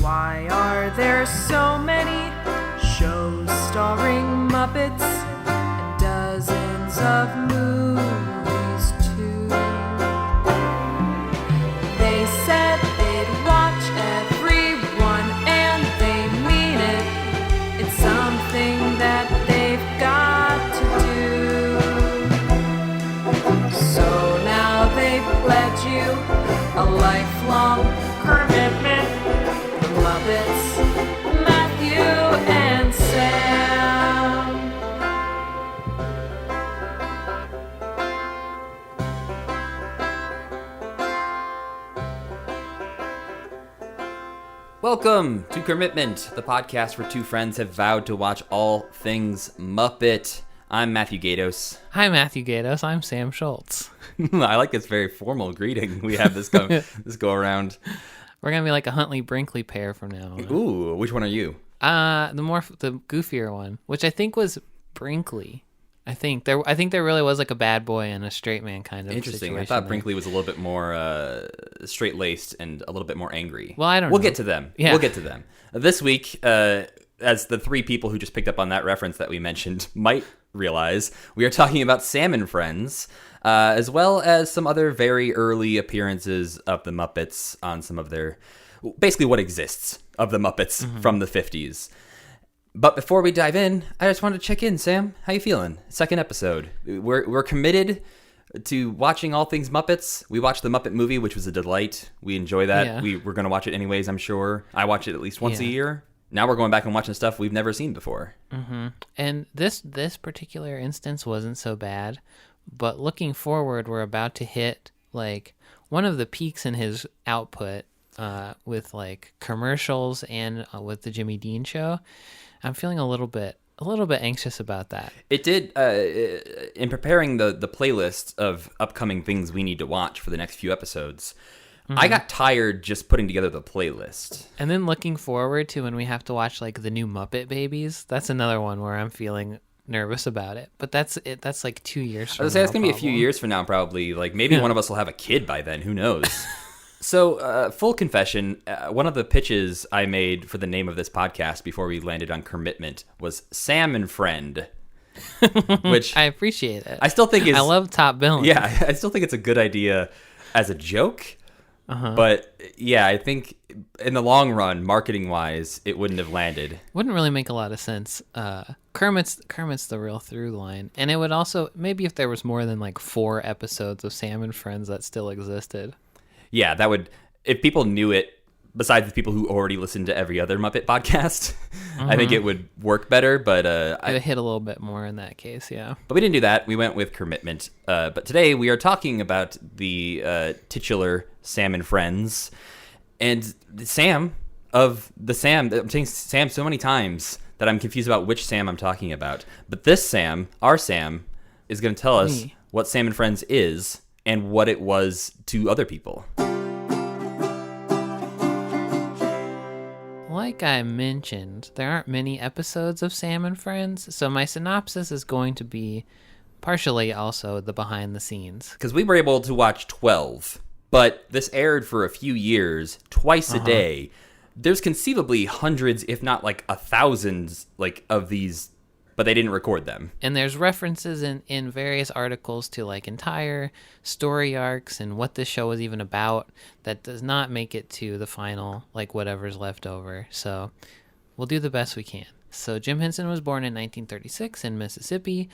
Why are there so many shows starring Muppets and dozens of movies too? They said they'd watch everyone and they mean it. It's something that they've got to do. So now they've pledged you a lifelong commitment. The Muppets, Matthew and Sam. Welcome to Kermitment, the podcast where two friends have vowed to watch all things Muppet. I'm Matthew Gatos. Hi, Matthew Gatos. I'm Sam Schultz. I like this very formal greeting we have this go around. We're gonna be like a Huntley Brinkley pair from now on. Ooh, which one are you? The goofier one, which I think was Brinkley. I think there really was like a bad boy and a straight man kind of Interesting. I situation thought there. Brinkley was a little bit more straight-laced and a little bit more angry. Well, I don't know. We'll get to them. Yeah. We'll get to them. This week, as the three people who just picked up on that reference that we mentioned might realize, we are talking about Sam and Friends, as well as some other very early appearances of the Muppets on some of their... basically what exists of the Muppets from the 50s. But before we dive in, I just wanted to check in. Sam, how you feeling? Second episode. We're committed to watching all things Muppets. We watched the Muppet movie, which was a delight. We enjoy that. Yeah. We're going to watch it anyways, I'm sure. I watch it at least once a Yeah. year. Now we're going back and watching stuff we've never seen before. Mm-hmm. And this particular instance wasn't so bad, but looking forward, we're about to hit like one of the peaks in his output with like commercials and with the Jimmy Dean show. I'm feeling a little bit anxious about that. It did, in preparing the playlist of upcoming things we need to watch for the next few episodes, I got tired just putting together the playlist. And then looking forward to when we have to watch like the new Muppet Babies. That's another one where I'm feeling nervous about it. But that's like 2 years from now. I was gonna say, it's going to be a few years from now, probably. Like, maybe one of us will have a kid by then. Who knows? So, full confession, one of the pitches I made for the name of this podcast before we landed on Kermitment was Sam and Friend, which I appreciate it. I still think is... I love top billing. Yeah, I still think it's a good idea as a joke. But, yeah, I think in the long run, marketing-wise, it wouldn't have landed. Wouldn't really make a lot of sense. Kermit's the real through line. And it would also, maybe if there was more than like 4 episodes of Sam and Friends that still existed. Yeah, that would, if people knew it, besides the people who already listened to every other Muppet podcast, I think it would work better, but... it would hit a little bit more in that case, yeah. But we didn't do that. We went with Kermitment. But today we are talking about the titular Sam and Friends. And Sam, I'm saying Sam so many times that I'm confused about which Sam I'm talking about. But this Sam, our Sam, is going to tell us what Sam and Friends is and what it was to other people. Like I mentioned, there aren't many episodes of Sam and Friends, so my synopsis is going to be partially also the behind the scenes. Because we were able to watch 12, but this aired for a few years, twice a day. There's conceivably hundreds, if not like 1,000, like of these, but they didn't record them. And there's references in various articles to like entire story arcs and what this show was even about that does not make it to the final, like whatever's left over. So we'll do the best we can. So Jim Henson was born in 1936 in Mississippi,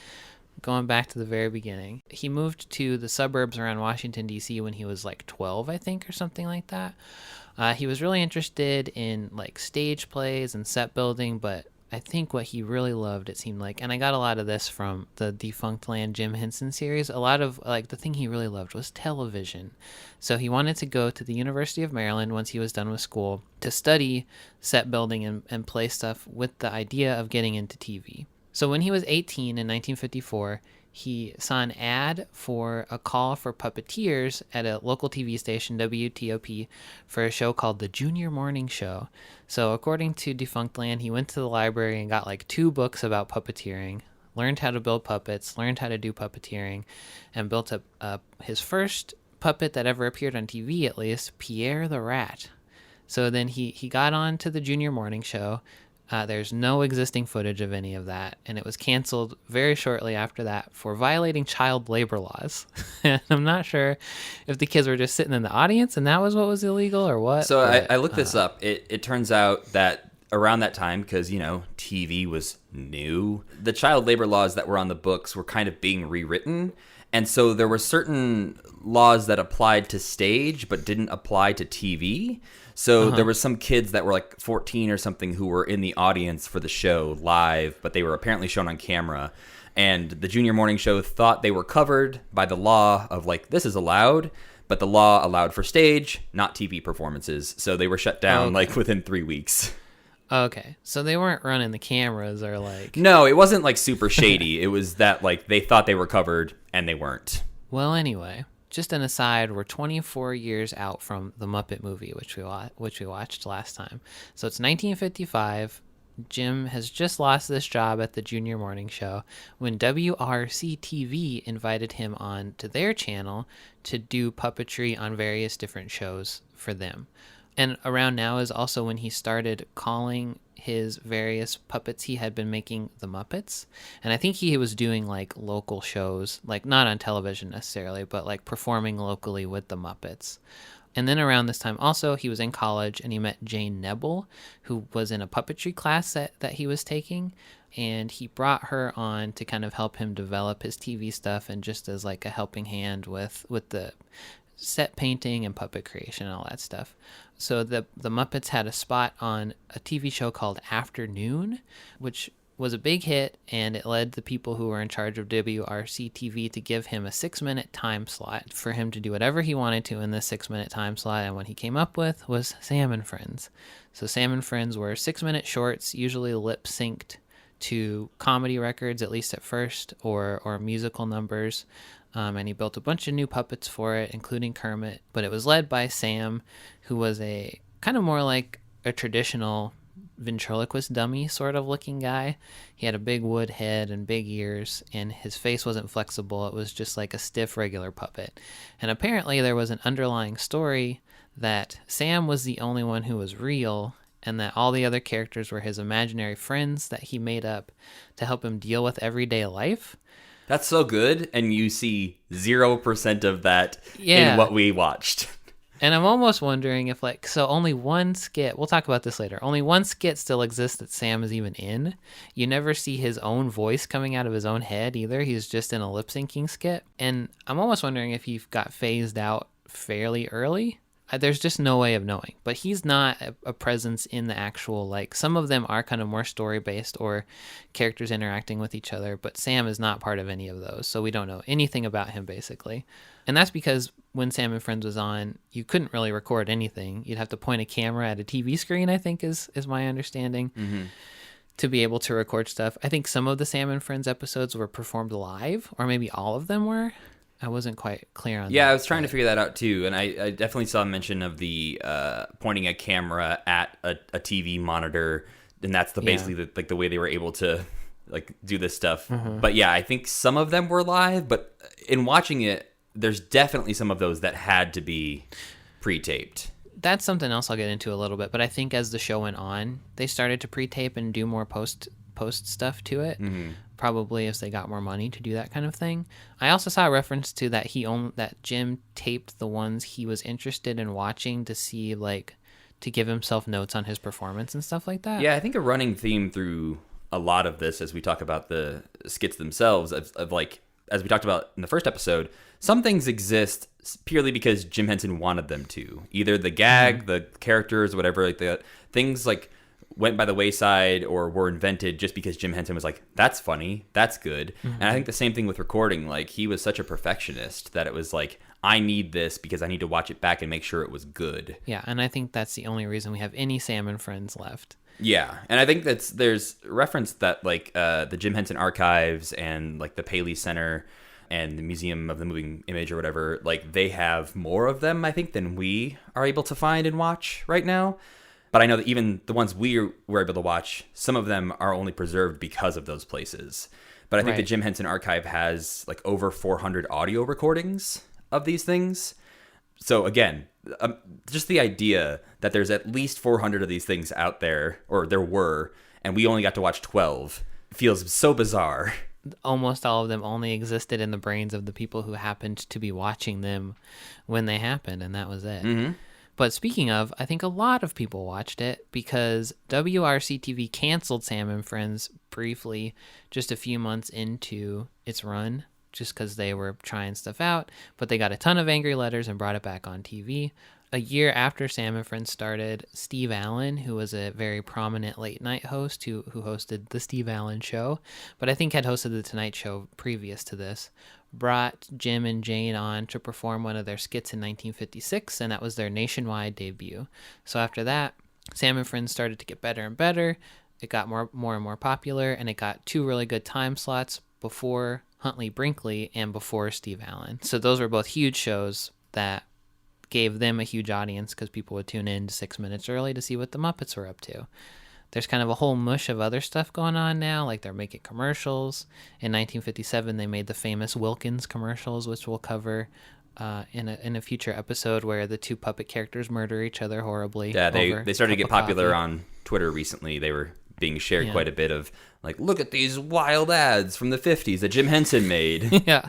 going back to the very beginning. He moved to the suburbs around Washington, D.C. when he was like 12, I think, or something like that. He was really interested in like stage plays and set building, but I think what he really loved, it seemed like, and I got a lot of this from the Defunct Land Jim Henson series, a lot of, like, the thing he really loved was television. So he wanted to go to the University of Maryland once he was done with school to study set building and play stuff with the idea of getting into TV. So when he was 18 in 1954, he saw an ad for a call for puppeteers at a local TV station, WTOP, for a show called The Junior Morning Show. So according to Defunct Land, he went to the library and got like 2 books about puppeteering, learned how to build puppets, learned how to do puppeteering, and built up his first puppet that ever appeared on TV, at least, Pierre the Rat. So then he got on to the junior morning show. There's no existing footage of any of that, and it was canceled very shortly after that for violating child labor laws. And I'm not sure if the kids were just sitting in the audience and that was what was illegal or what. So I looked this up. It turns out that around that time, because, TV was new, the child labor laws that were on the books were kind of being rewritten. And so there were certain laws that applied to stage but didn't apply to TV. So there were some kids that were like 14 or something who were in the audience for the show live, but they were apparently shown on camera. And the junior morning show thought they were covered by the law of like, this is allowed, but the law allowed for stage, not TV performances. So they were shut down like within 3 weeks. Okay, so they weren't running the cameras or like... No, it wasn't like super shady. It was that like they thought they were covered and they weren't. Well, anyway, just an aside, we're 24 years out from the Muppet movie, which we watched last time. So it's 1955. Jim has just lost this job at the junior morning show when WRC-TV invited him on to their channel to do puppetry on various different shows for them. And around now is also when he started calling his various puppets he had been making the Muppets. And I think he was doing like local shows, like not on television necessarily, but like performing locally with the Muppets. And then around this time also, he was in college and he met Jane Nebel, who was in a puppetry class that he was taking. And he brought her on to kind of help him develop his TV stuff and just as like a helping hand with the set painting and puppet creation and all that stuff. So the Muppets had a spot on a TV show called Afternoon, which was a big hit, and it led the people who were in charge of WRC-TV to give him a 6-minute time slot for him to do whatever he wanted to in this 6-minute time slot, and what he came up with was Sam and Friends. So Sam and Friends were 6-minute shorts, usually lip-synced to comedy records, at least at first, or musical numbers. And he built a bunch of new puppets for it, including Kermit. But it was led by Sam, who was a kind of more like a traditional ventriloquist dummy sort of looking guy. He had a big wood head and big ears, and his face wasn't flexible. It was just like a stiff, regular puppet. And apparently there was an underlying story that Sam was the only one who was real, and that all the other characters were his imaginary friends that he made up to help him deal with everyday life. That's so good, and you see 0% of that in what we watched. And I'm almost wondering if, like, so only one skit, we'll talk about this later, only one skit still exists that Sam is even in. You never see his own voice coming out of his own head either. He's just in a lip-syncing skit. And I'm almost wondering if he got phased out fairly early. There's just no way of knowing. But he's not a presence in the actual, like, some of them are kind of more story-based or characters interacting with each other, but Sam is not part of any of those, so we don't know anything about him, basically. And that's because when Sam and Friends was on, you couldn't really record anything. You'd have to point a camera at a TV screen, I think, is my understanding, to be able to record stuff. I think some of the Sam and Friends episodes were performed live, or maybe all of them were. I wasn't quite clear on that. Yeah, I was trying to figure that out too, and I definitely saw a mention of the pointing a camera at a TV monitor, and that's basically the way they were able to like do this stuff. But yeah, I think some of them were live, but in watching it, there's definitely some of those that had to be pre-taped. That's something else I'll get into a little bit, but I think as the show went on, they started to pre-tape and do more post stuff to it. Probably as they got more money to do that kind of thing. I also saw a reference to that that Jim taped the ones he was interested in watching to see, like, to give himself notes on his performance and stuff like that. Yeah, I think a running theme through a lot of this, as we talk about the skits themselves, of like, as we talked about in the first episode, some things exist purely because Jim Henson wanted them to. Either the gag, the characters, whatever, like the things like went by the wayside or were invented just because Jim Henson was like, that's funny, that's good. And I think the same thing with recording. Like, he was such a perfectionist that it was like, I need this because I need to watch it back and make sure it was good. Yeah, and I think that's the only reason we have any Sam and Friends left. Yeah, and I think there's reference that like the Jim Henson Archives and like the Paley Center and the Museum of the Moving Image or whatever, like they have more of them, I think, than we are able to find and watch right now. But I know that even the ones we were able to watch, some of them are only preserved because of those places. But I think the Jim Henson Archive has like over 400 audio recordings of these things. So again, just the idea that there's at least 400 of these things out there, or there were, and we only got to watch 12, feels so bizarre. Almost all of them only existed in the brains of the people who happened to be watching them when they happened, and that was it. Mm-hmm. But speaking of, I think a lot of people watched it because WRC-TV canceled Sam and Friends briefly just a few months into its run, just because they were trying stuff out, but they got a ton of angry letters and brought it back on TV. A year after Sam and Friends started, Steve Allen, who was a very prominent late night host who hosted The Steve Allen Show, but I think had hosted The Tonight Show previous to this, brought Jim and Jane on to perform one of their skits in 1956, and that was their nationwide debut. So after that, Sam and Friends started to get better and better. It got more and more popular, and it got 2 really good time slots before Huntley Brinkley and before Steve Allen. So those were both huge shows that gave them a huge audience because people would tune in 6 minutes early to see what the Muppets were up to. There's kind of a whole mush of other stuff going on now, like they're making commercials. In 1957, they made the famous Wilkins commercials, which we'll cover in a future episode, where the 2 puppet characters murder each other horribly. Yeah, they started to get popular coffee. on Twitter recently. They were being shared quite a bit of, like, look at these wild ads from the 50s that Jim Henson made. Yeah.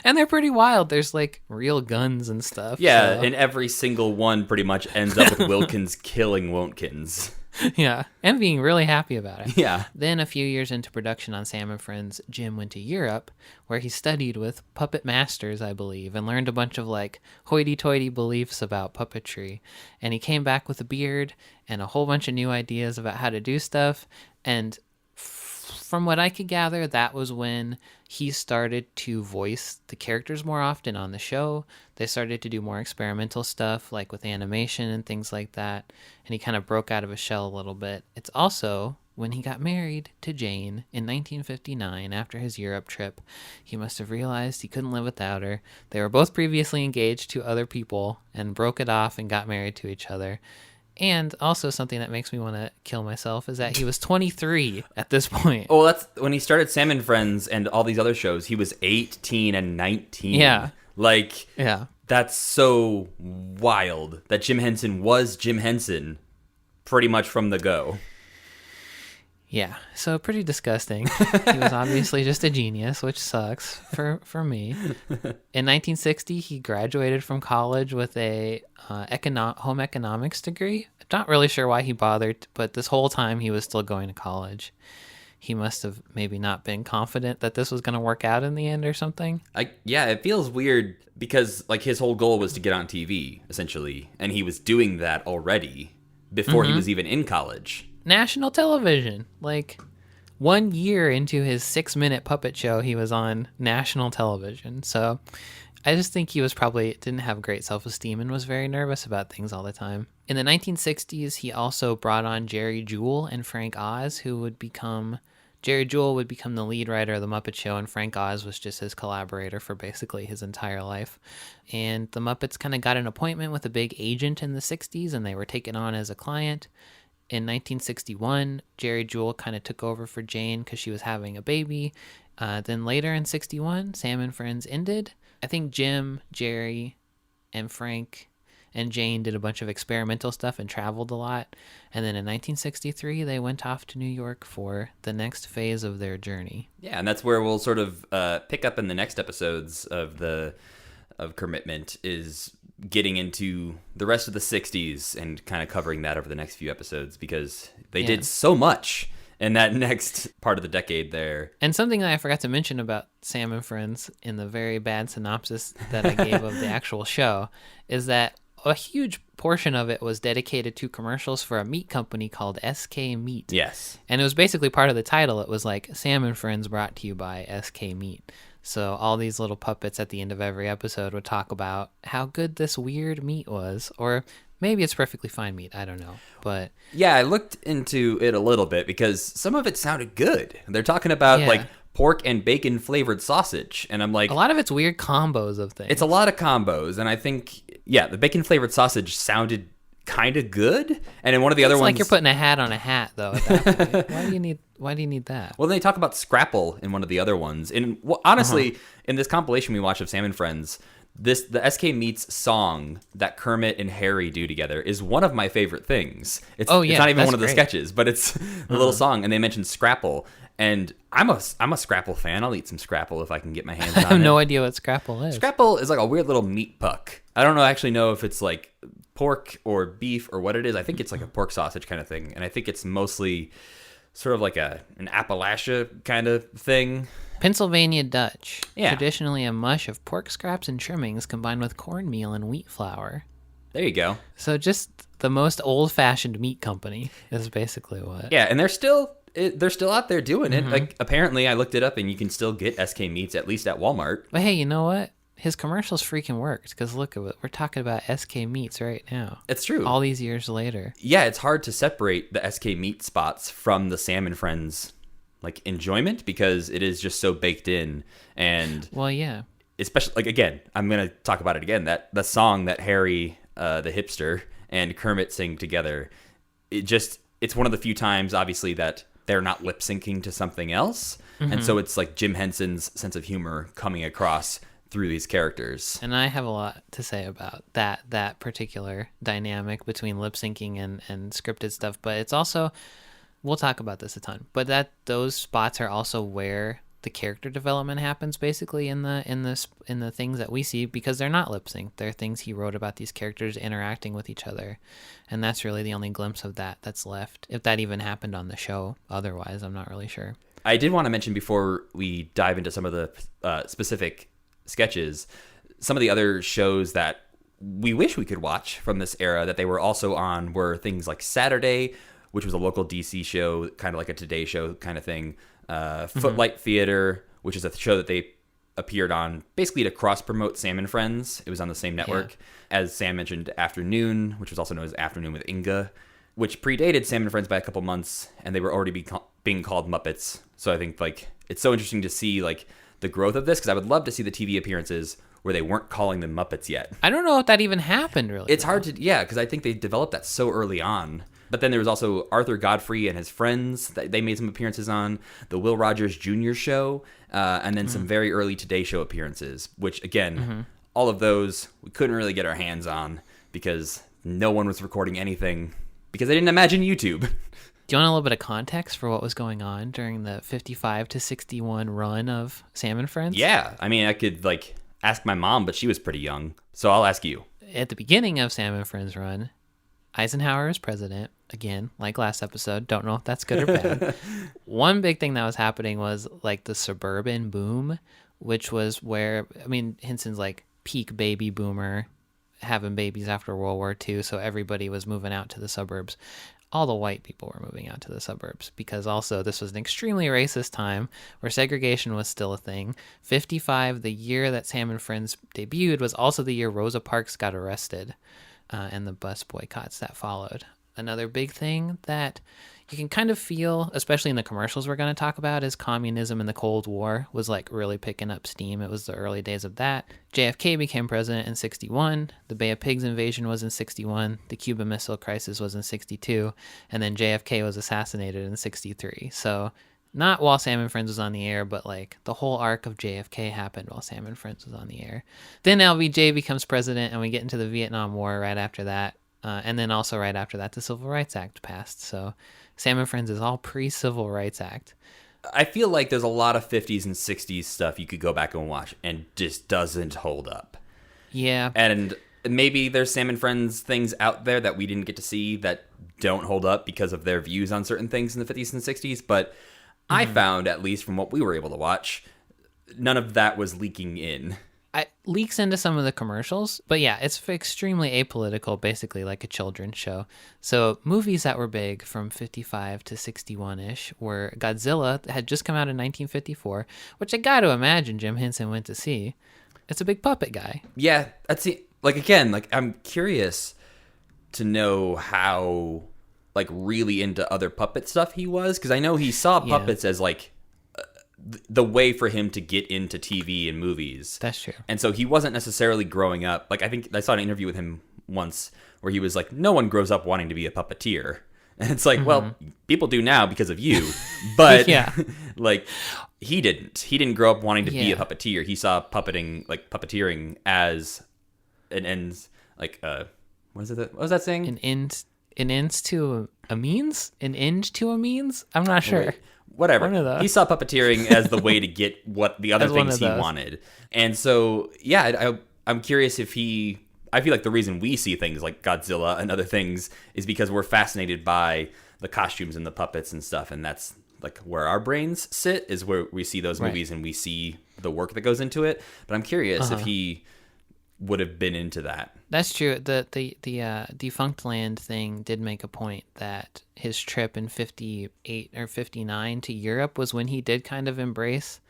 And they're pretty wild. There's like real guns and stuff. Yeah, so. and every single one pretty much ends up with Wilkins killing Wontkins. Yeah, and being really happy about it. Yeah. Then a few years into production on Sam and Friends, Jim went to Europe, where he studied with puppet masters, I believe, and learned a bunch of like hoity-toity beliefs about puppetry. And he came back with a beard and a whole bunch of new ideas about how to do stuff. And from what I could gather, that was when he started to voice the characters more often on the show. They started to do more experimental stuff, like with animation and things like that. And he kind of broke out of his shell a little bit. It's also when he got married to Jane in 1959 after his Europe trip. He must have realized he couldn't live without her. They were both previously engaged to other people and broke it off and got married to each other. And also something that makes me want to kill myself is that he was 23 at this point. Oh, that's when he started Sam and Friends and all these other shows. He was 18 and 19. Yeah. Like, Yeah. That's so wild that Jim Henson was Jim Henson pretty much from the go. Yeah, so pretty disgusting. He was obviously just a genius, which sucks for me. In 1960, he graduated from college with a home economics degree. I'm not really sure why he bothered, but this whole time he was still going to college. He must have maybe not been confident that this was going to work out in the end or something. Yeah, it feels weird because like his whole goal was to get on TV, essentially, and he was doing that already before he was even in college. National television. Like 1 year into his 6-minute puppet show, he was on national television. So I just think he was probably didn't have great self-esteem and was very nervous about things all the time. In the 1960s, he also brought on Jerry Jewell and Frank Oz, Jerry Jewell would become the lead writer of The Muppet Show, and Frank Oz was just his collaborator for basically his entire life. And the Muppets kind of got an appointment with a big agent in the 60s, and they were taken on as a client. In 1961, Jerry Jewell kind of took over for Jane because she was having a baby. Then later in 61, Sam and Friends ended. I think Jim, Jerry, and Frank and Jane did a bunch of experimental stuff and traveled a lot. And then in 1963, they went off to New York for the next phase of their journey. Yeah, and that's where we'll sort of pick up in the next episodes of Kermitment, is getting into the rest of the 60s and kind of covering that over the next few episodes, because they did so much in that next part of the decade there. And something that I forgot to mention about Sam and Friends in the very bad synopsis that I gave of the actual show is that a huge portion of it was dedicated to commercials for a meat company called SK Meat. Yes. And it was basically part of the title. It was like Sam and Friends brought to you by SK Meat. So all these little puppets at the end of every episode would talk about how good this weird meat was, or maybe it's perfectly fine meat. I don't know. But yeah, I looked into it a little bit because some of it sounded good. They're talking about like pork and bacon flavored sausage, and I'm like, a lot of it's weird combos of things. It's a lot of combos, and I think the bacon flavored sausage sounded kind of good. And in one of the other ones, like you're putting a hat on a hat, though. At that point. Why do you need that? Well, they talk about Scrapple in one of the other ones. And honestly, in this compilation we watched of Sam and Friends, the SK Meets song that Kermit and Harry do together is one of my favorite things. It's not even that's one of the great. sketches, but it's the little song. And they mentioned Scrapple, and I'm a Scrapple fan. I'll eat some Scrapple if I can get my hands on it. I have no idea what Scrapple is. Scrapple is like a weird little meat puck. I don't actually know if it's like pork or beef or what it is. I think it's like a pork sausage kind of thing, and I think it's mostly sort of like an Appalachia kind of thing. Pennsylvania Dutch. Yeah. Traditionally a mush of pork scraps and trimmings combined with cornmeal and wheat flour. There you go. So just the most old-fashioned meat company is basically what. Yeah, and they're still out there doing it. Like, apparently, I looked it up, and you can still get SK Meats at least at Walmart. But hey, you know what? His commercials freaking worked, because look at it. We're talking about SK Meats right now. It's true. All these years later. Yeah, it's hard to separate the SK Meat spots from the Sam and Friends like enjoyment, because it is just so baked in. And Well, yeah. especially, like, again, I'm gonna talk about it again, that the song that Harry the hipster and Kermit sing together, it's one of the few times, obviously, that they're not lip syncing to something else. And so it's like Jim Henson's sense of humor coming across through these characters. And I have a lot to say about that particular dynamic between lip syncing and scripted stuff. But it's also, we'll talk about this a ton, but that those spots are also where the character development happens, basically in the things that we see, because they're not lip synced. They're things he wrote about these characters interacting with each other, and that's really the only glimpse of that that's left, if that even happened on the show. Otherwise, I'm not really sure. I did want to mention, before we dive into some of the specific sketches, some of the other shows that we wish we could watch from this era that they were also on were things like Saturday, which was a local DC show, kind of like a Today Show kind of thing. Footlight Theater, which is a show that they appeared on basically to cross-promote Sam and Friends. It was on the same network. As Sam mentioned, Afternoon, which was also known as Afternoon with Inga, which predated Sam and Friends by a couple months, and they were already being called Muppets. So I think, like, it's so interesting to see, like, the growth of this, because I would love to see the TV appearances where they weren't calling them Muppets yet. I don't know if that even happened, really. It's hard to, because I think they developed that so early on. But then there was also Arthur Godfrey and his friends that they made some appearances on, the Will Rogers Jr. show, and then some very early Today Show appearances, which, again, all of those we couldn't really get our hands on because no one was recording anything because they didn't imagine YouTube. Do you want a little bit of context for what was going on during the 55 to 61 run of Sam and Friends? Yeah. I mean, I could, like, ask my mom, but she was pretty young. So I'll ask you. At the beginning of Sam and Friends run, Eisenhower is president. Again, like last episode, don't know if that's good or bad. One big thing that was happening was like the suburban boom, which was where, I mean, Henson's like peak baby boomer, having babies after World War II, so everybody was moving out to the suburbs. All the white people were moving out to the suburbs because also this was an extremely racist time where segregation was still a thing. 55, the year that Sam and Friends debuted, was also the year Rosa Parks got arrested and the bus boycotts that followed. Another big thing that you can kind of feel, especially in the commercials we're going to talk about, is communism and the Cold War was like really picking up steam. It was the early days of that. JFK became president in 61. The Bay of Pigs invasion was in 61. The Cuban Missile Crisis was in 62. And then JFK was assassinated in 63. So not while Sam and Friends was on the air, but like the whole arc of JFK happened while Sam and Friends was on the air. Then LBJ becomes president and we get into the Vietnam War right after that. And then also right after that, the Civil Rights Act passed. So Sam and Friends is all pre-Civil Rights Act. I feel like there's a lot of 50s and 60s stuff you could go back and watch and just doesn't hold up. Yeah. And maybe there's Sam and Friends things out there that we didn't get to see that don't hold up because of their views on certain things in the 50s and 60s. But I found, at least from what we were able to watch, none of that was leaking in. It leaks into some of the commercials, but yeah, it's extremely apolitical, basically like a children's show. So movies that were big from 55 to 61-ish were Godzilla, had just come out in 1954, which I got to imagine Jim Henson went to see. It's a big puppet guy. Yeah, that's it. Like, again, like, I'm curious to know how, like, really into other puppet stuff he was, because I know he saw puppets as, like, the way for him to get into TV and movies. That's true. And so he wasn't necessarily growing up. Like, I think I saw an interview with him once where he was like, no one grows up wanting to be a puppeteer. And it's like, well, people do now because of you, but Yeah. like he didn't grow up wanting to be a Yeah. puppeteer. He saw puppeteering as an end, like what was that saying? An end to a means? An end to a means? I'm not sure. Whatever. One of those. He saw puppeteering as the way to get what the other As one things of he those. wanted. And so, yeah, I'm curious if I feel like the reason we see things like Godzilla and other things is because we're fascinated by the costumes and the puppets and stuff. And that's like where our brains sit, is where we see those Right. movies and we see the work that goes into it. But I'm curious if he would have been into that. That's true. The Defunct Land thing did make a point that his trip in 58 or 59 to Europe was when he did kind of embrace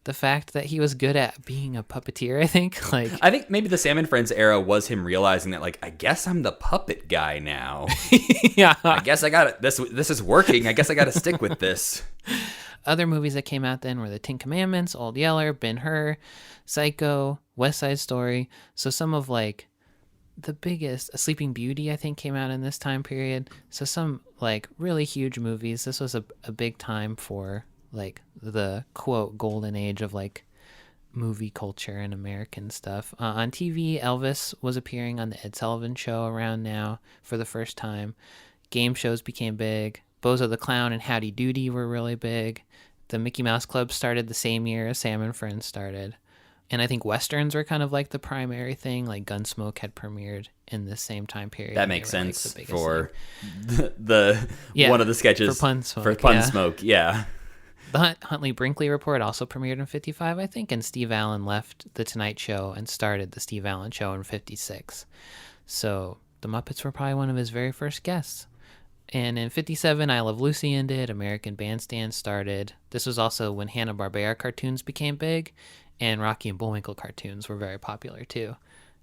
the fact that he was good at being a puppeteer, I think. Like, I think maybe the Salmon Friends era was him realizing that, like, I guess I'm the puppet guy now. yeah. I guess I got it. This is working. I guess I got to stick with this. Other movies that came out then were The Ten Commandments, Old Yeller, Ben-Hur, Psycho, West Side Story. So some of like the biggest, Sleeping Beauty, I think, came out in this time period. So some like really huge movies. This was a big time for like the quote golden age of like movie culture and American stuff. On TV, Elvis was appearing on the Ed Sullivan Show around now for the first time. Game shows became big. Bozo the Clown and Howdy Doody were really big. The Mickey Mouse Club started the same year as Sam and Friends started. And I think Westerns were kind of like the primary thing. Like Gunsmoke had premiered in the same time period. That makes They were, like, sense the biggest for thing. Yeah, one of the sketches for Punsmoke, For Punsmoke, yeah. The Huntley Brinkley Report also premiered in 55, I think, and Steve Allen left The Tonight Show and started The Steve Allen Show in 56. So the Muppets were probably one of his very first guests. And in 57, I Love Lucy ended, American Bandstand started. This was also when Hanna-Barbera cartoons became big, and Rocky and Bullwinkle cartoons were very popular too.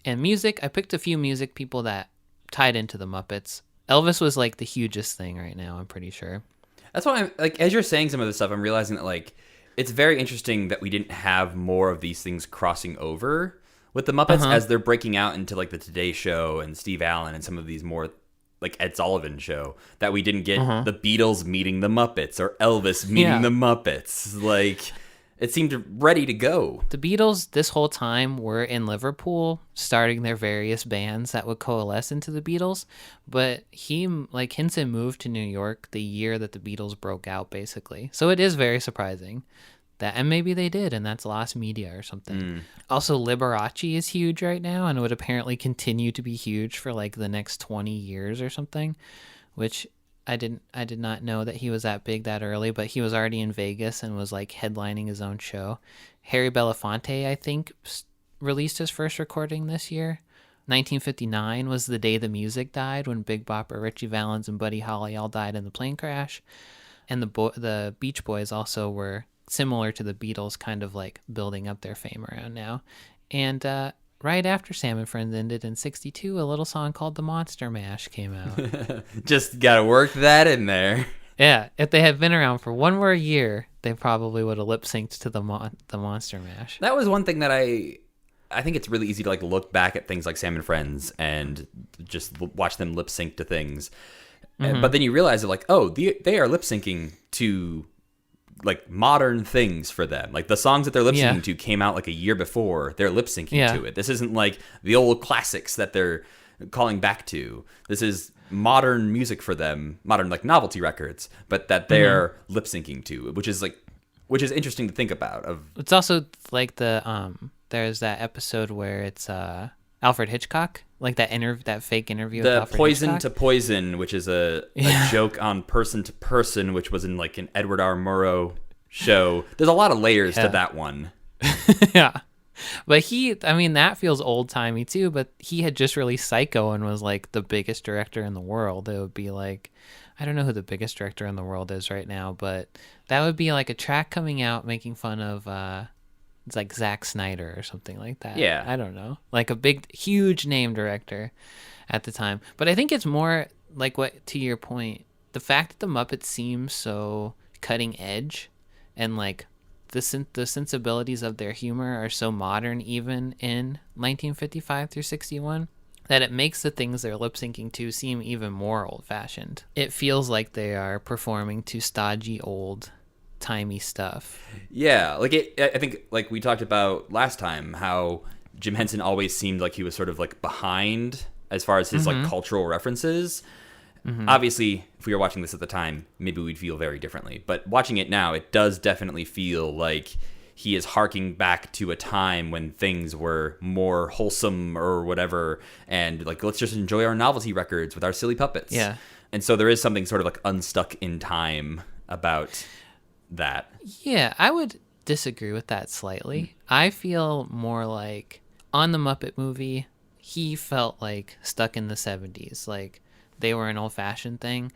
And music, I picked a few music people that tied into the Muppets. Elvis was like the hugest thing right now, I'm pretty sure. That's why I'm like, as you're saying some of this stuff, I'm realizing that like it's very interesting that we didn't have more of these things crossing over with the Muppets as they're breaking out into like the Today Show and Steve Allen and some of these more like Ed Sullivan Show, that we didn't get the Beatles meeting the Muppets or Elvis meeting the Muppets. Like, it seemed ready to go. The Beatles this whole time were in Liverpool starting their various bands that would coalesce into the Beatles, but Henson moved to New York the year that the Beatles broke out, basically. So it is very surprising that, and maybe they did, and that's lost media or something. Also, Liberace is huge right now and would apparently continue to be huge for like the next 20 years or something, which I did not know that he was that big that early, but he was already in Vegas and was like headlining his own show. Harry Belafonte, I think, released his first recording this year. 1959 was the day the music died, when Big Bopper, Richie Valens, and Buddy Holly all died in the plane crash. And the Beach Boys also were similar to the Beatles, kind of like building up their fame around now. And right after Sam and Friends ended in 62, a little song called The Monster Mash came out. Just gotta work that in there. Yeah, if they had been around for one more year, they probably would have lip synced to the Monster Mash. That was one thing that I think it's really easy to like look back at things like Sam and Friends and just watch them lip sync to things. But then you realize that like, oh, they are lip syncing to like modern things for them. Like the songs that they're lip syncing to came out like a year before. They're lip syncing to it. This isn't like the old classics that they're calling back to. This is modern music for them, modern like novelty records, but that they're lip syncing to, which is interesting to think about. It's also like there's that episode where it's Alfred Hitchcock, like that fake interview. The with Alfred Poison Hitchcock. to Poison, which is a joke on Person to Person, which was in like an Edward R. Murrow show. There's a lot of layers to that one. Yeah. But that feels old timey too, but he had just released Psycho and was like the biggest director in the world. It would be like, I don't know who the biggest director in the world is right now, but that would be like a track coming out making fun of, it's like Zack Snyder or something like that. Yeah. I don't know. Like a big, huge name director at the time. But I think it's more like what, to your point, the fact that the Muppets seem so cutting edge and like the sensibilities of their humor are so modern even in 1955 through 61 that it makes the things they're lip syncing to seem even more old fashioned. It feels like they are performing to stodgy, old timey stuff. Yeah, like I think like we talked about last time, how Jim Henson always seemed like he was sort of like behind as far as his like cultural references. Obviously, if we were watching this at the time, maybe we'd feel very differently. But watching it now, it does definitely feel like he is harking back to a time when things were more wholesome or whatever, and like, let's just enjoy our novelty records with our silly puppets. Yeah. And so there is something sort of like unstuck in time about that. Yeah, I would disagree with that slightly. I feel more like on the Muppet movie, he felt like stuck in the 70s, like they were an old-fashioned thing.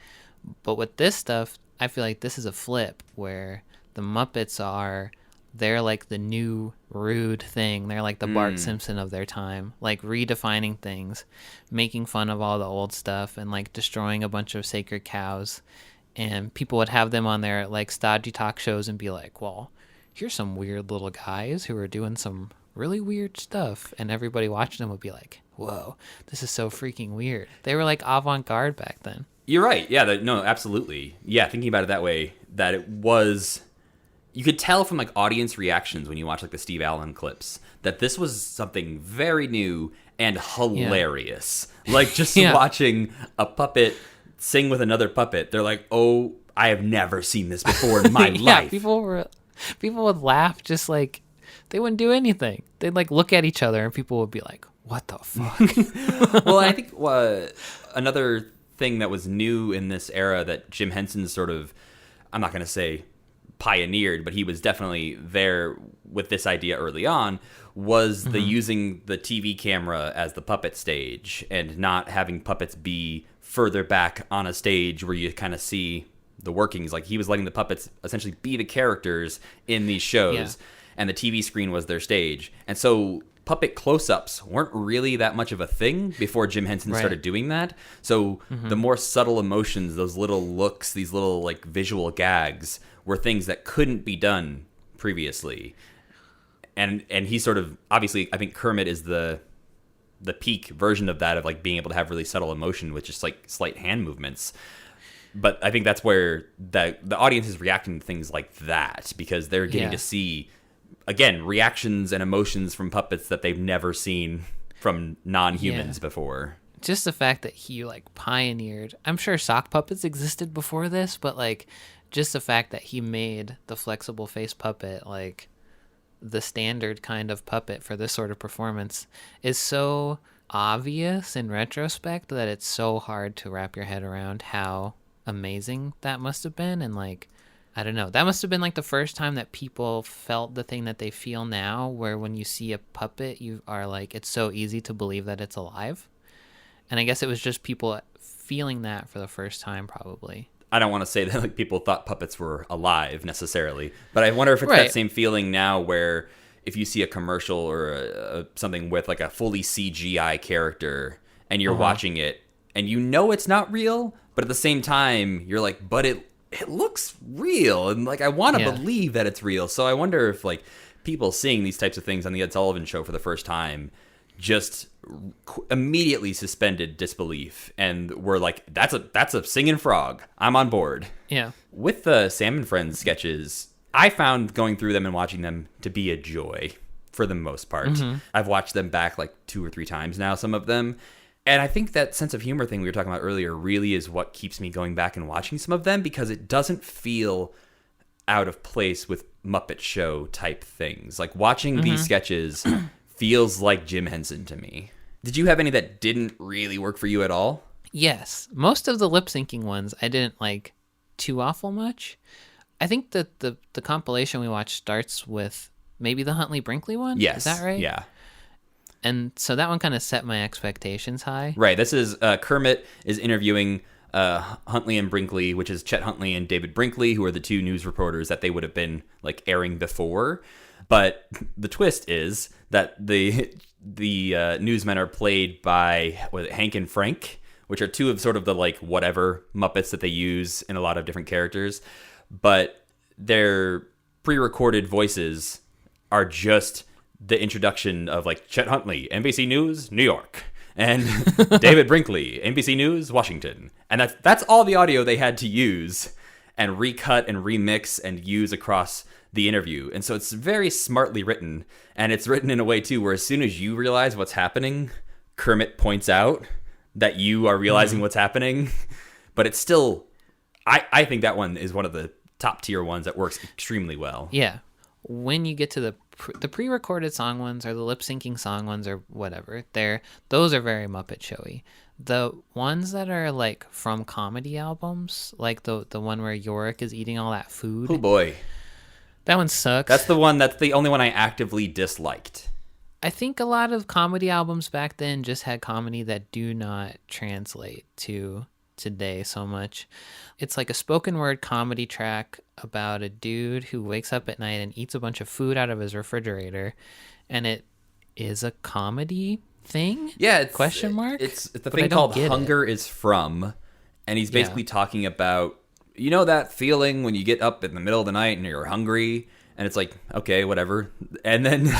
But with this stuff, I feel like this is a flip where the Muppets they're like the new rude thing. They're like the Bart Simpson of their time, like redefining things, making fun of all the old stuff, and like destroying a bunch of sacred cows. And people would have them on their like stodgy talk shows and be like, well, here's some weird little guys who are doing some really weird stuff. And everybody watching them would be like, whoa, this is so freaking weird. They were like avant-garde back then. You're right. Yeah, no, absolutely. Yeah, thinking about it that way, that it was... You could tell from like audience reactions when you watch like the Steve Allen clips that this was something very new and hilarious. Yeah. Like just watching a puppet sing with another puppet, they're like, oh, I have never seen this before in my life. People would laugh just like they wouldn't do anything. They'd like look at each other and people would be like, what the fuck? Well, I think another thing that was new in this era that Jim Henson sort of, I'm not going to say pioneered, but he was definitely there with this idea early on, was the using the TV camera as the puppet stage and not having puppets be further back on a stage where you kind of see the workings. Like he was letting the puppets essentially be the characters in these shows, and the TV screen was their stage. And so puppet close-ups weren't really that much of a thing before Jim Henson started doing that. So the more subtle emotions, those little looks, these little like visual gags were things that couldn't be done previously. And he sort of, obviously, I think Kermit is the peak version of that, of like being able to have really subtle emotion with just like slight hand movements. But I think that's where the audience is reacting to things like that, because they're getting to see, again, reactions and emotions from puppets that they've never seen from non-humans before. Just the fact that he like pioneered, I'm sure sock puppets existed before this, but like just the fact that he made the flexible face puppet like the standard kind of puppet for this sort of performance is so obvious in retrospect that it's so hard to wrap your head around how amazing that must have been. And like, I don't know, that must have been like the first time that people felt the thing that they feel now, where when you see a puppet, you are like, it's so easy to believe that it's alive. And I guess it was just people feeling that for the first time, probably. I don't want to say that like people thought puppets were alive necessarily, but I wonder if it's that same feeling now where if you see a commercial or something with like a fully CGI character and you're watching it and you know it's not real, but at the same time you're like, but it looks real, and like I want to believe that it's real. So I wonder if like people seeing these types of things on the Ed Sullivan Show for the first time just immediately suspended disbelief and were like, that's a singing frog, I'm on board. Yeah. With the Sam and Friends sketches, I found going through them and watching them to be a joy for the most part. I've watched them back like 2 or 3 times now, some of them. And I think that sense of humor thing we were talking about earlier really is what keeps me going back and watching some of them, because it doesn't feel out of place with Muppet Show type things. Like watching these sketches feels like Jim Henson to me. Did you have any that didn't really work for you at all? Yes. Most of the lip syncing ones I didn't like too awful much. I think that the compilation we watched starts with maybe the Huntley Brinkley one. Yes. Is that right? Yeah. And so that one kind of set my expectations high. Right. This is Kermit is interviewing Huntley and Brinkley, which is Chet Huntley and David Brinkley, who are the 2 news reporters that they would have been like airing before. But the twist is that the newsmen are played by Hank and Frank, which are 2 of sort of the like whatever Muppets that they use in a lot of different characters. But their pre-recorded voices are just the introduction of like Chet Huntley, NBC News, New York. and David Brinkley, NBC News, Washington. And that's all the audio they had to use and recut and remix and use across the interview. And so it's very smartly written, and it's written in a way too where as soon as you realize what's happening, Kermit points out that you are realizing what's happening. But it's still, I think that one is one of the top tier ones that works extremely well. Yeah. When you get to the pre-recorded song ones or the lip-syncing song ones or whatever, those are very Muppet Showy. The ones that are like from comedy albums, like the one where Yorick is eating all that food. Oh boy. That one sucks. That's the only one I actively disliked. I think a lot of comedy albums back then just had comedy that do not translate to today so much. It's like a spoken word comedy track about a dude who wakes up at night and eats a bunch of food out of his refrigerator, and it is a comedy thing. Yeah, it's question mark. It's the thing called Hunger is From, and he's basically talking about, you know, that feeling when you get up in the middle of the night and you're hungry, and it's like, okay, whatever. And then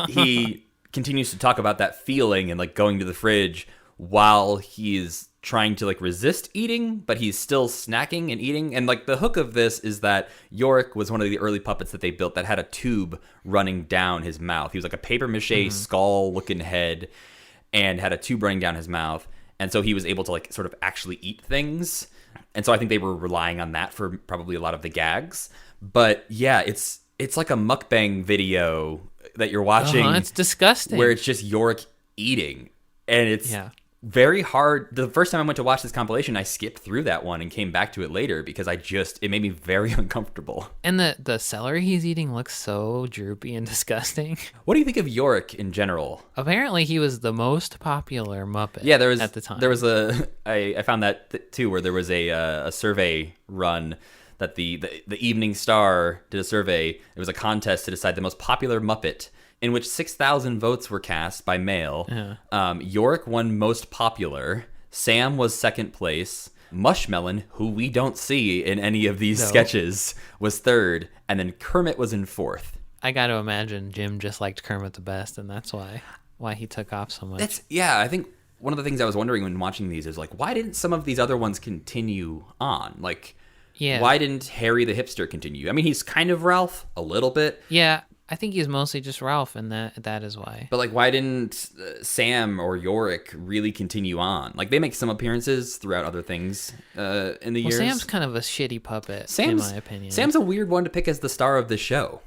he continues to talk about that feeling and like going to the fridge while he's trying to like resist eating, but he's still snacking and eating. And like the hook of this is that Yorick was one of the early puppets that they built that had a tube running down his mouth. He was like a paper mache skull looking head and had a tube running down his mouth. And so he was able to like sort of actually eat things. And so I think they were relying on that for probably a lot of the gags. But yeah, it's like a mukbang video that you're watching. It's disgusting. Where it's just Yorick eating. And it's very hard. The first time I went to watch this compilation, I skipped through that one and came back to it later because it made me very uncomfortable. And the celery he's eating looks so droopy and disgusting. What do you think of Yorick in general? Apparently he was the most popular Muppet at the time. There was I found that too, where there was a survey run that the Evening Star did a survey. It was a contest to decide the most popular Muppet, in which 6,000 votes were cast by mail. Yorick won most popular. Sam was second place. Mushmelon, who we don't see in any of these sketches, was third. And then Kermit was in fourth. I got to imagine Jim just liked Kermit the best, and that's why he took off so much. I think one of the things I was wondering when watching these is, like, why didn't some of these other ones continue on? Like, why didn't Harry the Hipster continue? I mean, he's kind of Ralph, a little bit. Yeah, I think he's mostly just Ralph, and that is why. But like, why didn't Sam or Yorick really continue on? Like, they make some appearances throughout other things in the years. Sam's kind of a shitty puppet, in my opinion. Sam's a weird one to pick as the star of the show.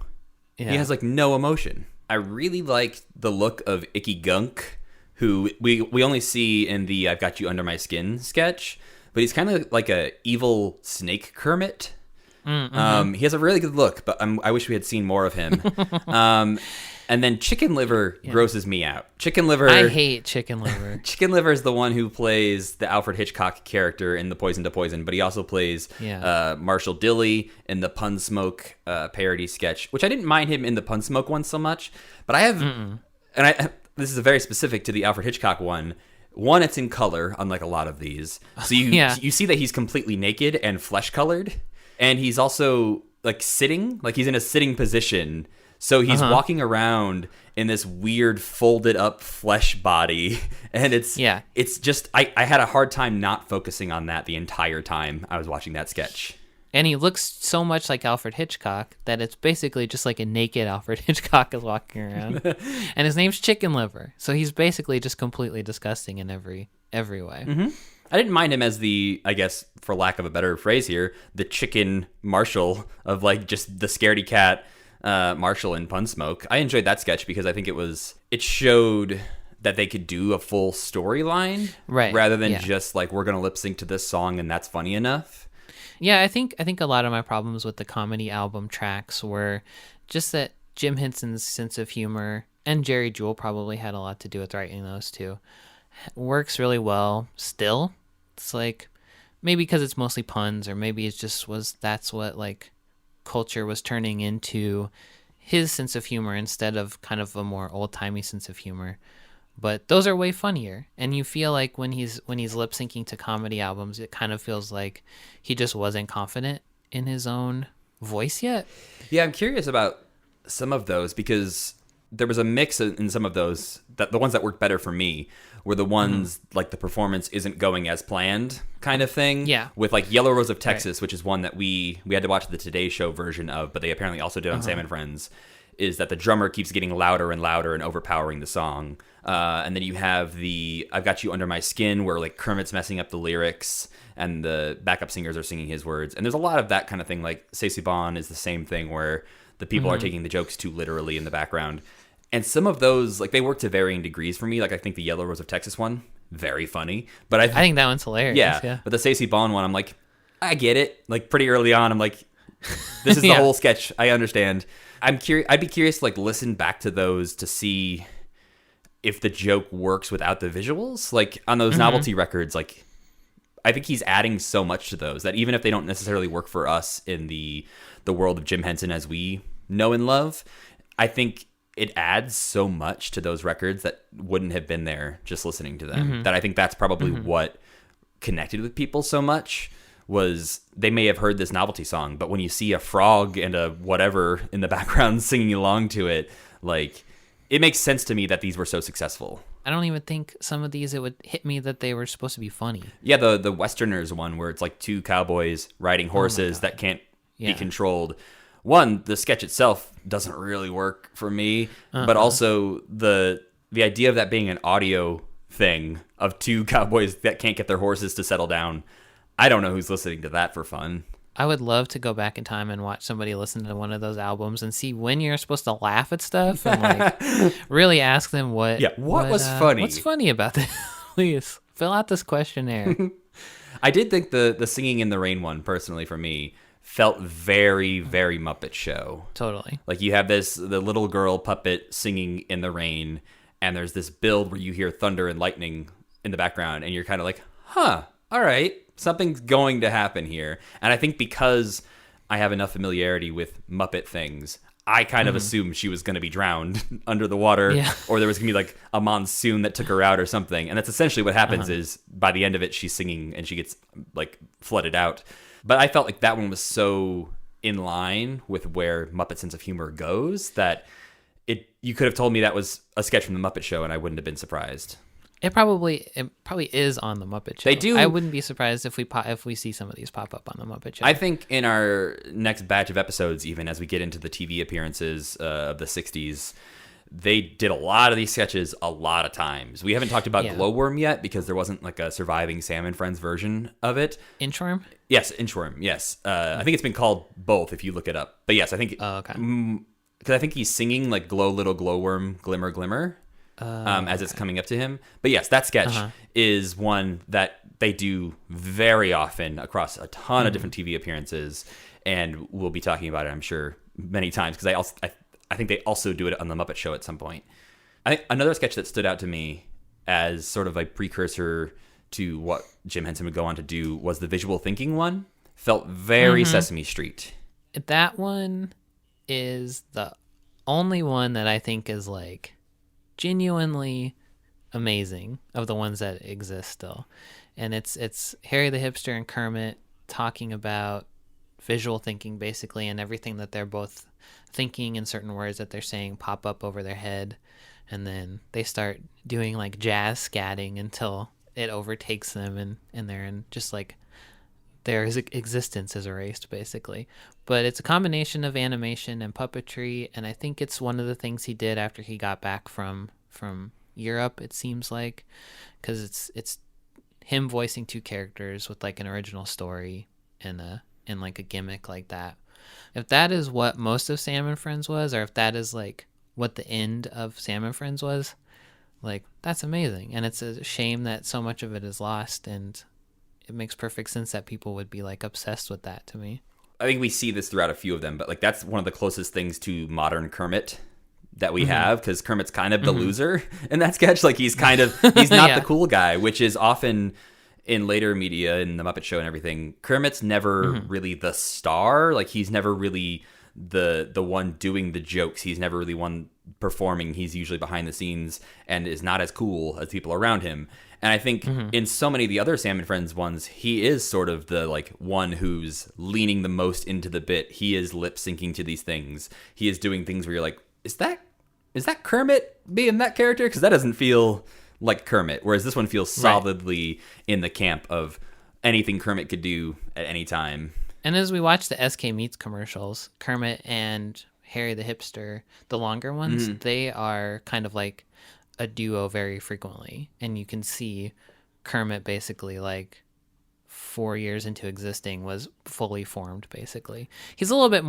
Yeah. He has like no emotion. I really liked the look of Icky Gunk, who we only see in the "I've Got You Under My Skin" sketch, but he's kind of like a evil snake Kermit. Mm-hmm. He has a really good look, but I wish we had seen more of him. And then Chicken Liver grosses me out. Chicken Liver. I hate Chicken Liver. Chicken Liver is the one who plays the Alfred Hitchcock character in The Poison to Poison, but he also plays Marshall Dilly in the Pun Smoke parody sketch, which I didn't mind him in the Pun Smoke one so much. But I have, this is very specific to the Alfred Hitchcock one. One, it's in color, unlike a lot of these. So you see that he's completely naked and flesh colored. And he's also like sitting, like he's in a sitting position. So he's walking around in this weird folded up flesh body. And it's just, I had a hard time not focusing on that the entire time I was watching that sketch. And he looks so much like Alfred Hitchcock that it's basically just like a naked Alfred Hitchcock is walking around. And his name's Chicken Liver. So he's basically just completely disgusting in every way. Mm-hmm. I didn't mind him as the, I guess, for lack of a better phrase here, the chicken Marshall of like just the scaredy cat Marshall in Pun Smoke. I enjoyed that sketch because I think it showed that they could do a full storyline, right? Rather than just like, we're gonna lip sync to this song and that's funny enough. Yeah, I think a lot of my problems with the comedy album tracks were just that Jim Henson's sense of humor, and Jerry Jewell probably had a lot to do with writing those too, works really well still. It's like, maybe because it's mostly puns, or maybe it just that's what like culture was turning into his sense of humor instead of kind of a more old-timey sense of humor. But those are way funnier, and you feel like when he's lip syncing to comedy albums, it kind of feels like he just wasn't confident in his own voice yet. Yeah, I'm curious about some of those because there was a mix in some of those, that the ones that worked better for me were the ones like the performance isn't going as planned kind of thing. Yeah. With like Yellow Rose of Texas, which is one that we had to watch the Today Show version of, but they apparently also did on Sam and Friends, is that the drummer keeps getting louder and louder and overpowering the song. And then you have the I've Got You Under My Skin, where like Kermit's messing up the lyrics and the backup singers are singing his words. And there's a lot of that kind of thing. Like Stacey Bon is the same thing, where the people are taking the jokes too literally in the background. And some of those, like, they work to varying degrees for me. Like, I think the Yellow Rose of Texas one, very funny. But I think that one's hilarious. Yeah. But the Stacey Bon one, I'm like, I get it. Like, pretty early on, I'm like, this is the whole sketch. I understand. I'd be curious to, like, listen back to those to see if the joke works without the visuals. Like, on those novelty records, like, I think he's adding so much to those that even if they don't necessarily work for us in the world of Jim Henson as we know and love, I think it adds so much to those records that wouldn't have been there just listening to them. That I think that's probably what connected with people so much, was they may have heard this novelty song, but when you see a frog and a whatever in the background singing along to it, like, it makes sense to me that these were so successful. I don't even think some of these, it would hit me that they were supposed to be funny. Yeah, the Westerners one, where it's like two cowboys riding horses that can't be controlled. One, the sketch itself doesn't really work for me, but also the idea of that being an audio thing of two cowboys that can't get their horses to settle down. I don't know who's listening to that for fun. I would love to go back in time and watch somebody listen to one of those albums and see when you're supposed to laugh at stuff and like really ask them what was funny. What's funny about this? Please fill out this questionnaire. I did think the Singing in the Rain one, personally, for me, felt very, very Muppet Show. Totally. Like, you have the little girl puppet singing in the rain, and there's this build where you hear thunder and lightning in the background, and you're kind of like, huh, all right, something's going to happen here. And I think because I have enough familiarity with Muppet things, I kind of assumed she was going to be drowned under the water, or there was going to be like a monsoon that took her out or something. And that's essentially what happens is by the end of it, she's singing and she gets like flooded out. But I felt like that one was so in line with where Muppet sense of humor goes that you could have told me that was a sketch from the Muppet Show and I wouldn't have been surprised. It probably is on the Muppet Show. They do. I wouldn't be surprised if we see some of these pop up on the Muppet Show. I think in our next batch of episodes, even as we get into the TV appearances of the 60s, they did a lot of these sketches a lot of times. We haven't talked about Glowworm yet because there wasn't like a surviving Sam and Friends version of it. Inchworm? Yes, Inchworm, yes. I think it's been called both if you look it up. But yes, I think... Oh, okay. Because I think he's singing like Glow Little Glowworm, Glimmer Glimmer, as it's coming up to him. But yes, that sketch is one that they do very often across a ton of different TV appearances. And we'll be talking about it, I'm sure, many times because I think they also do it on the Muppet Show at some point. I think another sketch that stood out to me as sort of a precursor to what Jim Henson would go on to do was the visual thinking one. Felt very Sesame Street. That one is the only one that I think is like genuinely amazing of the ones that exist still. And it's Harry the Hipster and Kermit talking about visual thinking basically, and everything that they're both thinking in certain words that they're saying pop up over their head, and then they start doing like jazz scatting until it overtakes them and they're in just like their existence is erased basically. But it's a combination of animation and puppetry, and I think it's one of the things he did after he got back from Europe, it seems like, because it's him voicing two characters with like an original story and like a gimmick like that. If that is what most of Sam and Friends was, or if that is like what the end of Sam and Friends was, like, that's amazing. And it's a shame that so much of it is lost, and it makes perfect sense that people would be like obsessed with that to me. I think we see this throughout a few of them, but like that's one of the closest things to modern Kermit that we have, because Kermit's kind of the loser in that sketch. Like he's not the cool guy, which is often in later media, in the Muppet Show and everything. Kermit's never really the star. Like he's never really the one doing the jokes. He's never really one performing. He's usually behind the scenes and is not as cool as people around him. And I think in so many of the other Sam and Friends ones, he is sort of the like one who's leaning the most into the bit. He is lip syncing to these things. He is doing things where you're like, is is that Kermit being that character? Because that doesn't feel like Kermit, whereas this one feels solidly in the camp of anything Kermit could do at any time. And as we watch the SK Meats commercials, Kermit and Harry the Hipster, the longer ones, they are kind of like a duo very frequently. And you can see Kermit basically like 4 years into existing was fully formed basically. He's a little bit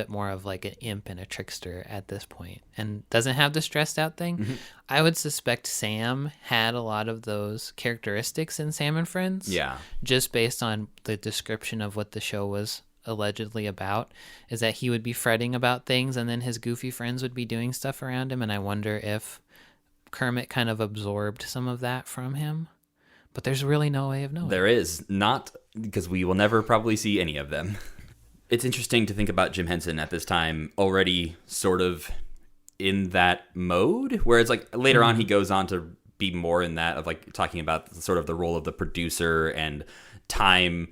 more of like an imp and a trickster at this point and doesn't have the stressed out thing. I would suspect Sam had a lot of those characteristics in Sam and Friends. Yeah. Just based on the description of what the show was allegedly about, is that he would be fretting about things and then his goofy friends would be doing stuff around him, and I wonder if Kermit kind of absorbed some of that from him. But there's really no way of knowing. There is not, because we will never probably see any of them. It's interesting to think about Jim Henson at this time already sort of in that mode, where it's like later on he goes on to be more in that of like talking about sort of the role of the producer and time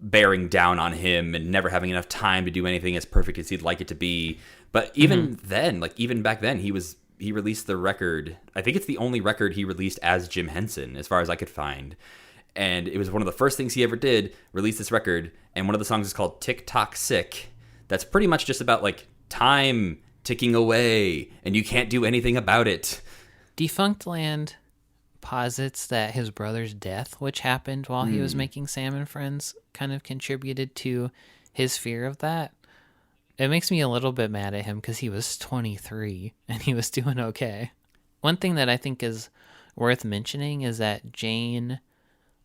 bearing down on him and never having enough time to do anything as perfect as he'd like it to be. But even then, like even back then, he released the record. I think it's the only record he released as Jim Henson, as far as I could find. And it was one of the first things he ever did, release this record. And one of the songs is called Tick Tock Sick. That's pretty much just about like time ticking away and you can't do anything about it. Defunct Land posits that his brother's death, which happened while he was making Sam and Friends, kind of contributed to his fear of that. It makes me a little bit mad at him because he was 23 and he was doing okay. One thing that I think is worth mentioning is that Jane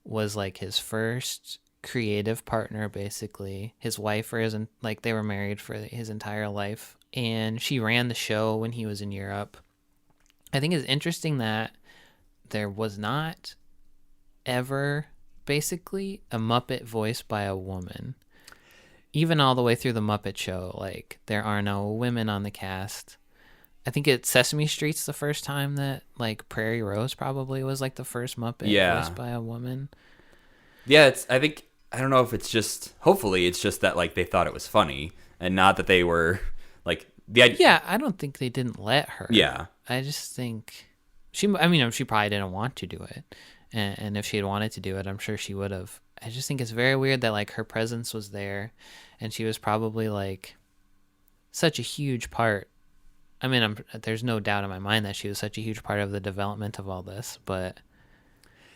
was like his first creative partner, basically. His wife they were married for his entire life, and she ran the show when he was in Europe. I think it's interesting that there was not ever basically a Muppet voiced by a woman. Even all the way through the Muppet Show, like, there are no women on the cast. I think it's Sesame Street's the first time that, like, Prairie Rose probably was, like, the first Muppet voiced by a woman. Yeah, I don't know if it's just, hopefully it's just that, like, they thought it was funny, and not that they were, like, the idea. Yeah, I don't think they didn't let her. Yeah. I just think, she probably didn't want to do it. And if she had wanted to do it, I'm sure she would have. I just think it's very weird that like her presence was there and she was probably like such a huge part. I mean, there's no doubt in my mind that she was such a huge part of the development of all this, but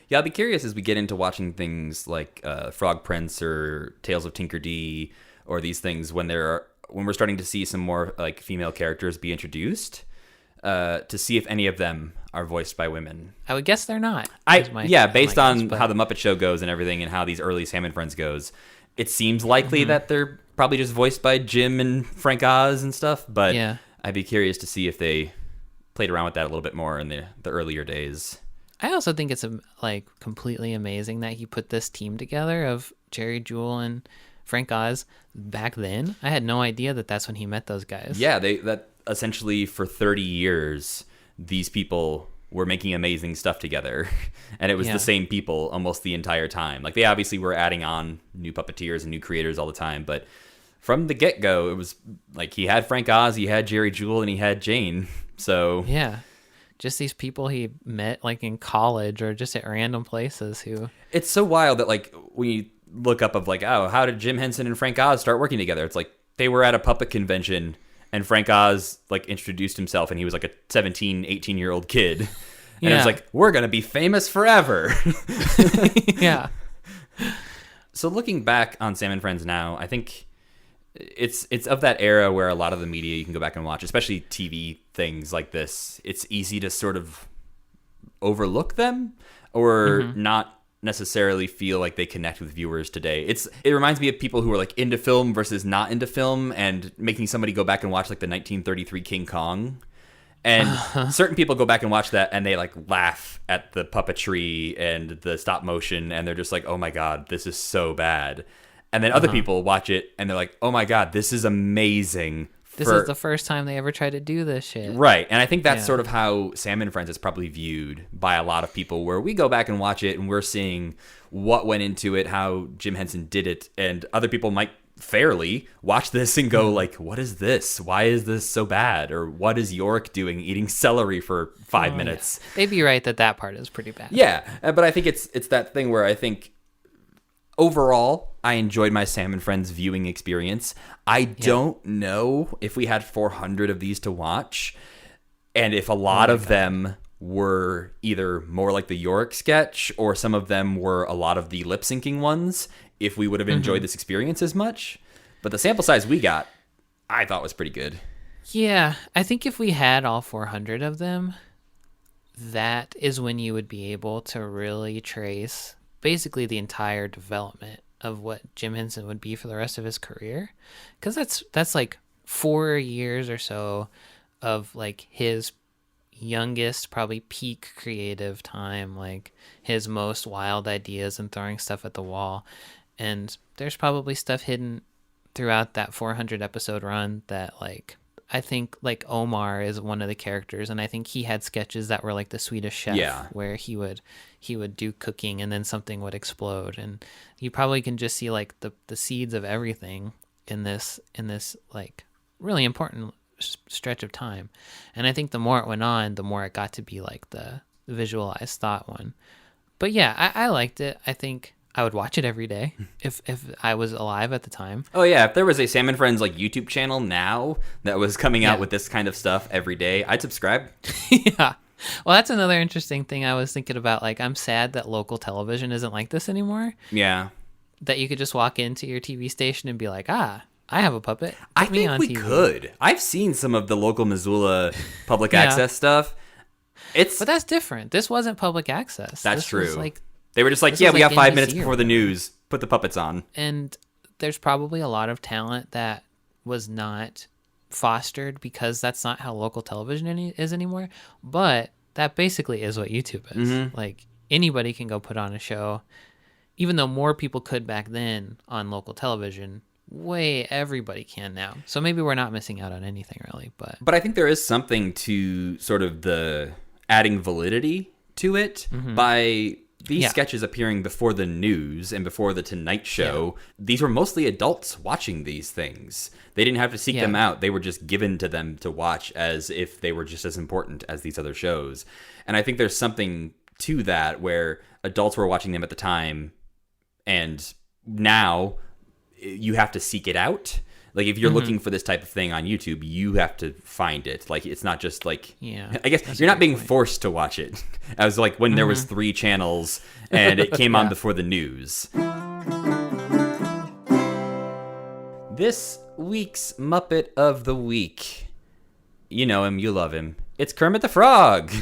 yeah, I'll be curious as we get into watching things like Frog Prince or Tales of Tinker D or these things when we're starting to see some more like female characters be introduced, to see if any of them are voiced by women. I would guess they're not. Based on how the Muppet Show goes and everything and how these early Sam and Friends goes, it seems likely that they're probably just voiced by Jim and Frank Oz and stuff, but yeah. I'd be curious to see if they played around with that a little bit more in the earlier days. I also think it's like completely amazing that he put this team together of Jerry Jewell and Frank Oz back then. I had no idea that that's when he met those guys. Yeah, that essentially for 30 years, these people were making amazing stuff together. And it was the same people almost the entire time. Like, they obviously were adding on new puppeteers and new creators all the time, but from the get-go, it was like he had Frank Oz, he had Jerry Jewell, and he had Jane. So yeah, just these people he met like in college or just at random places who... It's so wild that like we look up of like, oh, how did Jim Henson and Frank Oz start working together? It's like they were at a puppet convention and Frank Oz like introduced himself and he was like a 17, 18-year-old kid. And it was like, we're going to be famous forever. Yeah. So looking back on Sam and Friends now, I think it's of that era where a lot of the media you can go back and watch, especially TV things like this, it's easy to sort of overlook them or not necessarily feel like they connect with viewers today. It reminds me of people who are like into film versus not into film, and making somebody go back and watch like the 1933 King Kong. And certain people go back and watch that and they like laugh at the puppetry and the stop motion and they're just like, oh my God, this is so bad. And then other people watch it and they're like, oh my God, this is amazing. This is the first time they ever tried to do this shit. Right. And I think that's sort of how Sam and Friends is probably viewed by a lot of people, where we go back and watch it and we're seeing what went into it, how Jim Henson did it. And other people might fairly watch this and go like, what is this? Why is this so bad? Or what is York doing eating celery for 5 minutes? Yeah. They'd be right that part is pretty bad. Yeah, but I think it's that thing where I think overall I enjoyed my Sam and Friends viewing experience. I don't know if we had 400 of these to watch, and if a lot of them were either more like the York sketch or some of them were a lot of the lip syncing ones, if we would have enjoyed this experience as much. But the sample size we got, I thought was pretty good. Yeah, I think if we had all 400 of them, that is when you would be able to really trace basically the entire development of what Jim Henson would be for the rest of his career. Because that's like 4 years or so of like his youngest, probably peak creative time, like his most wild ideas and throwing stuff at the wall. And there's probably stuff hidden throughout that 400 episode run that, like, I think like Omar is one of the characters, and I think he had sketches that were like the Swedish Chef, where he would do cooking and then something would explode, and you probably can just see like the seeds of everything in this like really important stretch of time. And I think the more it went on, the more it got to be like the visualized thought one. But yeah, I liked it. I think I would watch it every day if I was alive at the time. Oh yeah, if there was a Sam and Friends like YouTube channel now that was coming out with this kind of stuff every day, I'd subscribe. Yeah. Well, that's another interesting thing I was thinking about. Like, I'm sad that local television isn't like this anymore. Yeah. That you could just walk into your TV station and be like, I have a puppet. I think we could. I've seen some of the local Missoula public access stuff. But that's different. This wasn't public access. That's this true. Was like, they were just like, we got 5 minutes before the news. Put the puppets on. And there's probably a lot of talent that was not fostered because that's not how local television is anymore. But that basically is what YouTube is. Mm-hmm. Like, anybody can go put on a show. Even though more people could back then on local television, everybody can now. So maybe we're not missing out on anything really. But I think there is something to sort of the adding validity to it by these sketches appearing before the news and before the Tonight Show. Yeah. These were mostly adults watching these things. They didn't have to seek them out. They were just given to them to watch as if they were just as important as these other shows. And I think there's something to that where adults were watching them at the time, and now you have to seek it out. Like, if you're looking for this type of thing on YouTube, you have to find it. Like, it's not just like, I guess you're not being forced to watch it. As like when there was 3 channels and it came on before the news. This week's Muppet of the Week. You know him, you love him. It's Kermit the Frog.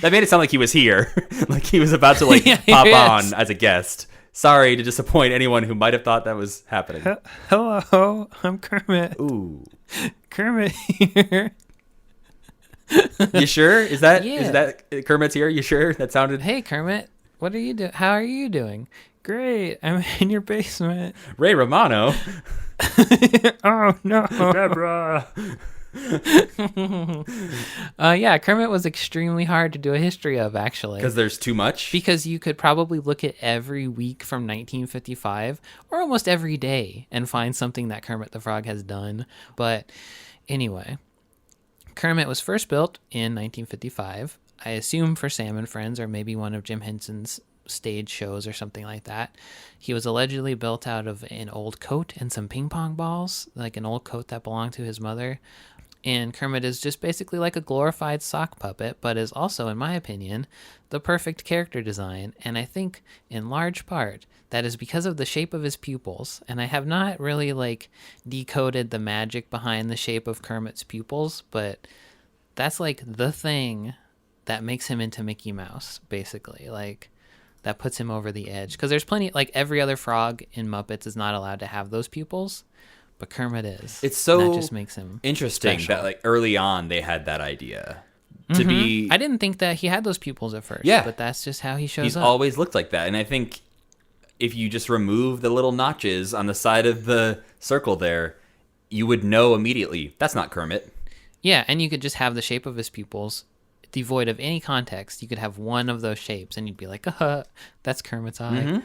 That made it sound like he was here. Like he was about to pop on as a guest. Sorry to disappoint anyone who might have thought that was happening. Hello, I'm Kermit. Ooh. Kermit here. You sure? Is that Kermit's here? You sure? That sounded... Hey, Kermit. What are you doing? How are you doing? Great. I'm in your basement. Ray Romano. Oh, no. Deborah. Kermit was extremely hard to do a history of, actually. Because there's too much? Because you could probably look at every week from 1955 or almost every day and find something that Kermit the Frog has done. But anyway, Kermit was first built in 1955, I assume for Sam and Friends or maybe one of Jim Henson's stage shows or something like that. He was allegedly built out of an old coat and some ping pong balls, like an old coat that belonged to his mother. And Kermit is just basically like a glorified sock puppet, but is also, in my opinion, the perfect character design. And I think, in large part, that is because of the shape of his pupils. And I have not really, decoded the magic behind the shape of Kermit's pupils, but that's, the thing that makes him into Mickey Mouse, basically. That puts him over the edge. Because there's plenty, every other frog in Muppets is not allowed to have those pupils. But Kermit is. It's so that just makes him interesting special. That early on they had that idea to be. I didn't think that he had those pupils at first. Yeah, but that's just how he shows up. He's always looked like that, and I think if you just remove the little notches on the side of the circle there, you would know immediately that's not Kermit. Yeah, and you could just have the shape of his pupils devoid of any context. You could have one of those shapes, and you'd be like, that's Kermit's eye.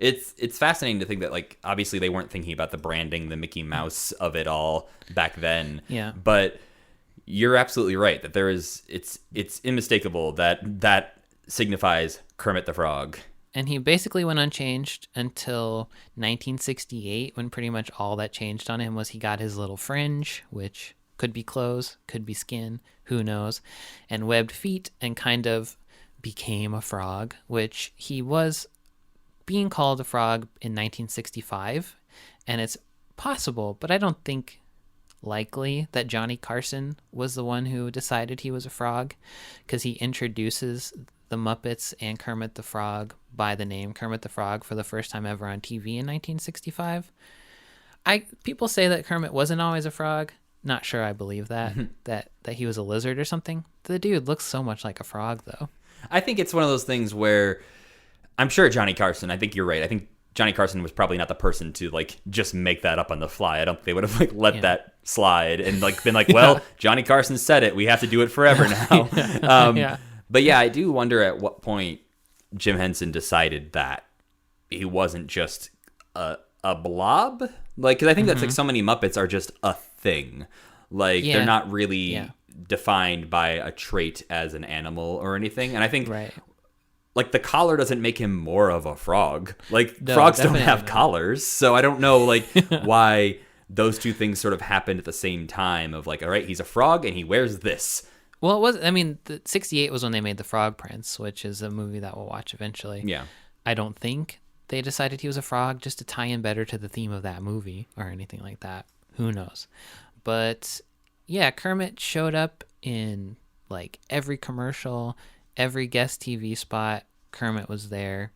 It's fascinating to think that, like, obviously they weren't thinking about the branding, the Mickey Mouse of it all back then. Yeah. But you're absolutely right that it's unmistakable that signifies Kermit the Frog. And he basically went unchanged until 1968, when pretty much all that changed on him was he got his little fringe, which could be clothes, could be skin, who knows, and webbed feet, and kind of became a frog, which he was being called a frog in 1965. And it's possible, but I don't think likely, that Johnny Carson was the one who decided he was a frog, because he introduces the Muppets and Kermit the Frog by the name Kermit the Frog for the first time ever on TV in 1965. People say that Kermit wasn't always a frog. Not sure I believe that, that he was a lizard or something. The dude looks so much like a frog, though. I think it's one of those things where I'm sure Johnny Carson, I think you're right. I think Johnny Carson was probably not the person to, like, just make that up on the fly. I don't think they would have, like, let that slide and, like, been like, well, Johnny Carson said it. We have to do it forever now. But yeah, I do wonder at what point Jim Henson decided that he wasn't just a blob. Like, because I think that's, like, so many Muppets are just a thing. Like, they're not really defined by a trait as an animal or anything. And I think... like, the collar doesn't make him more of a frog. Like, frogs don't have collars, so I don't know, like, why those two things sort of happened at the same time of, like, all right, he's a frog and he wears this. Well, it was, I mean, 68 was when they made The Frog Prince, which is a movie that we'll watch eventually. Yeah. I don't think they decided he was a frog just to tie in better to the theme of that movie or anything like that. Who knows? But, yeah, Kermit showed up in, like, every commercial, every guest TV spot. Kermit was there,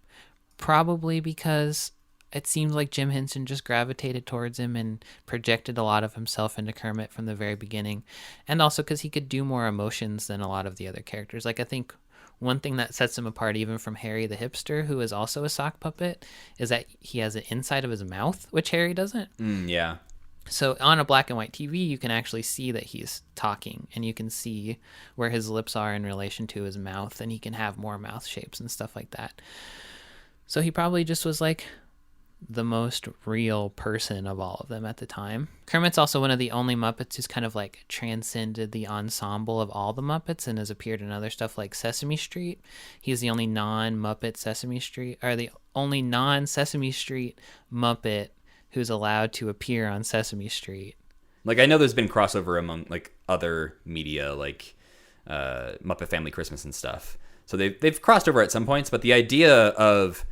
probably because it seemed like Jim Henson just gravitated towards him and projected a lot of himself into Kermit from the very beginning, and also because he could do more emotions than a lot of the other characters. Like, I think one thing that sets him apart even from Harry the Hipster, who is also a sock puppet, is that he has an inside of his mouth, which Harry doesn't. Yeah. So on a black and white TV, you can actually see that he's talking, and you can see where his lips are in relation to his mouth, and he can have more mouth shapes and stuff like that. So he probably just was like the most real person of all of them at the time. Kermit's also one of the only Muppets who's kind of like transcended the ensemble of all the Muppets and has appeared in other stuff like Sesame Street. He's the only non-Muppet Sesame Street, or the only non-Sesame Street Muppet who's allowed to appear on Sesame Street. Like, I know there's been crossover among, like, other media, like Muppet Family Christmas and stuff. So they've crossed over at some points, but the idea of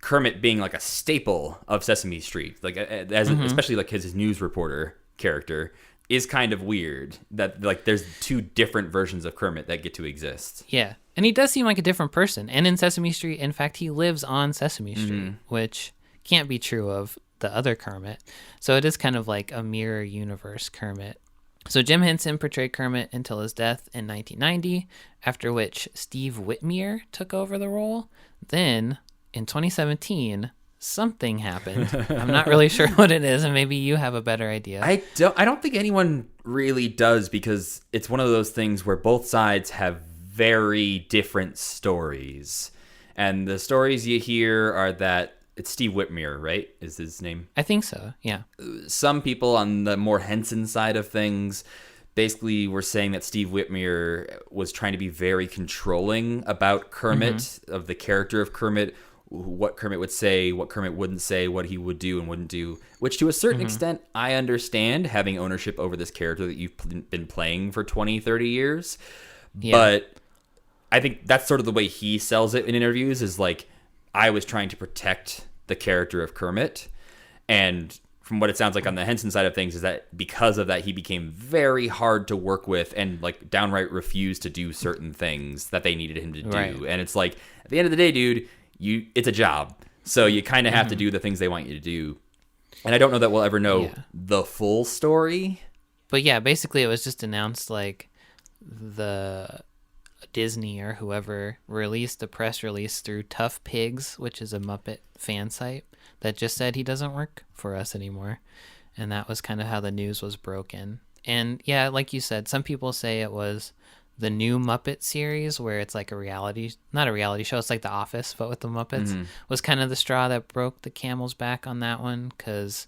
Kermit being, like, a staple of Sesame Street, like, as especially, like, his news reporter character, is kind of weird. That, like, there's two different versions of Kermit that get to exist. Yeah, and he does seem like a different person. And in Sesame Street, in fact, he lives on Sesame Street, which can't be true of the other Kermit. So it is kind of like a mirror universe Kermit. So Jim Henson portrayed Kermit until his death in 1990, after which Steve Whitmire took over the role. Then in 2017, something happened. I'm not really sure what it is, and maybe you have a better idea. I don't think anyone really does, because it's one of those things where both sides have very different stories. And the stories you hear are that it's Steve Whitmire, right? Is his name? I think so, yeah. Some people on the more Henson side of things basically were saying that Steve Whitmire was trying to be very controlling about Kermit, of the character of Kermit, what Kermit would say, what Kermit wouldn't say, what he would do and wouldn't do, which to a certain extent, I understand, having ownership over this character that you've been playing for 20, 30 years. Yeah. But I think that's sort of the way he sells it in interviews, is like, I was trying to protect the character of Kermit. And from what it sounds like on the Henson side of things is that because of that, he became very hard to work with and, like, downright refused to do certain things that they needed him to do. Right. And it's like, at the end of the day, dude, it's a job. So you kind of have to do the things they want you to do. And I don't know that we'll ever know the full story. But yeah, basically it was just announced, like, the Disney or whoever released a press release through Tough Pigs, which is a Muppet fan site, that just said he doesn't work for us anymore. And that was kind of how the news was broken. And yeah, like you said, some people say it was the new Muppet series, where it's like not a reality show, it's like The Office, but with the Muppets, was kind of the straw that broke the camel's back on that one, because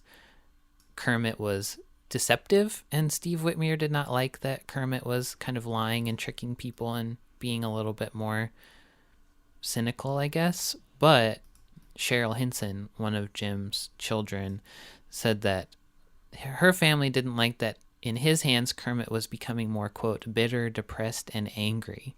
Kermit was deceptive, and Steve Whitmire did not like that Kermit was kind of lying and tricking people and being a little bit more cynical, I guess. But Cheryl Henson, one of Jim's children, said that her family didn't like that in his hands Kermit was becoming more, quote, bitter, depressed, and angry,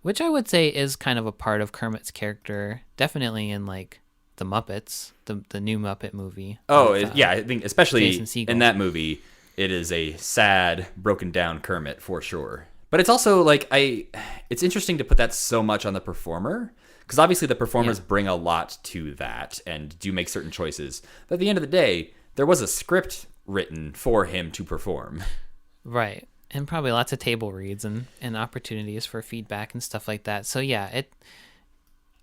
which I would say is kind of a part of Kermit's character, definitely in like the Muppets, the new Muppet movie. Yeah, I think especially Jason Segel. in that movie, it is a sad, broken down Kermit for sure. But it's also like it's interesting to put that so much on the performer, because obviously the performers bring a lot to that and do make certain choices. But at the end of the day, there was a script written for him to perform. Right. And probably lots of table reads and opportunities for feedback and stuff like that. So yeah,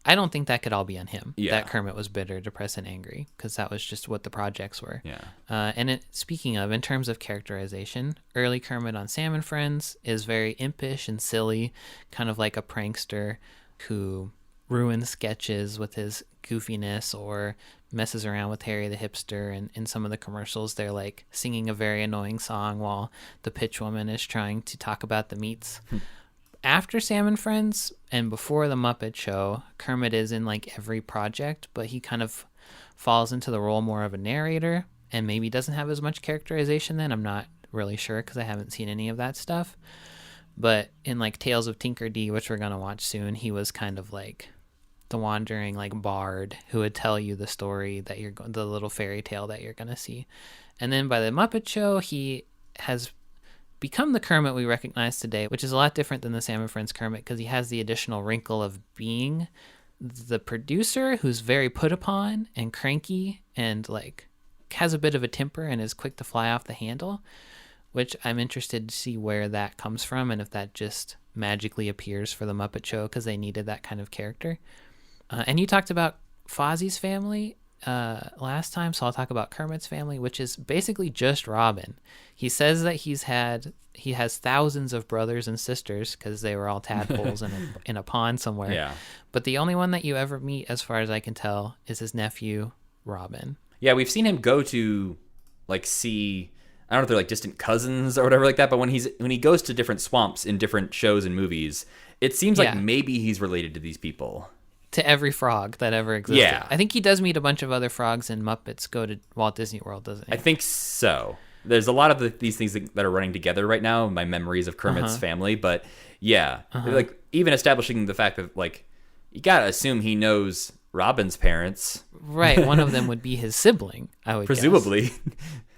I don't think that could all be on him. Yeah. That Kermit was bitter, depressed, and angry, because that was just what the projects were. Yeah. Speaking of, in terms of characterization, early Kermit on Sam and Friends is very impish and silly, kind of like a prankster who ruins sketches with his goofiness or messes around with Harry the hipster. And in some of the commercials, they're like singing a very annoying song while the pitch woman is trying to talk about the meats. After Sam and Friends and before the Muppet Show, Kermit is in like every project, but he kind of falls into the role more of a narrator and maybe doesn't have as much characterization then. I'm not really sure because I haven't seen any of that stuff. But in like Tales of Tinker D, which we're going to watch soon, he was kind of like the wandering like bard who would tell you the story that the little fairy tale that you're going to see. And then by the Muppet Show, he has become the Kermit we recognize today, which is a lot different than the Sam and Friends Kermit, because he has the additional wrinkle of being the producer who's very put upon and cranky and like has a bit of a temper and is quick to fly off the handle, which I'm interested to see where that comes from and if that just magically appears for the Muppet Show because they needed that kind of character. And you talked about Fozzie's family last time, so I'll talk about Kermit's family, which is basically just Robin. He says that he has thousands of brothers and sisters because they were all tadpoles in a pond somewhere. Yeah. But the only one that you ever meet, as far as I can tell, is his nephew, Robin. Yeah, we've seen him go to like see, I don't know if they're like distant cousins or whatever like that, but when he goes to different swamps in different shows and movies, it seems like maybe he's related to these people. To every frog that ever existed. Yeah. I think he does meet a bunch of other frogs in Muppets Go to Walt Disney World, doesn't he? I think so. There's a lot of these things that are running together right now, my memories of Kermit's family, but yeah. Like even establishing the fact that like you gotta assume he knows Robin's parents. Right, one of them would be his sibling, I would Presumably.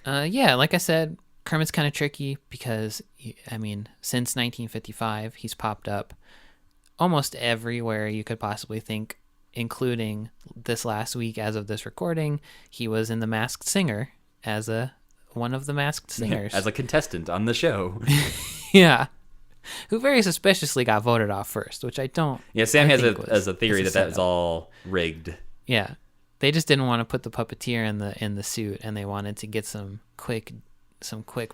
guess. Yeah, like I said, Kermit's kind of tricky because, I mean, since 1955, he's popped up almost everywhere you could possibly think, including this last week as of this recording. He was in The Masked Singer as one of the Masked Singers. As a contestant on the show. Yeah. Who very suspiciously got voted off first, which I don't... Yeah, Sam has a theory that was all rigged. Yeah. They just didn't want to put the puppeteer in the suit, and they wanted to get some quick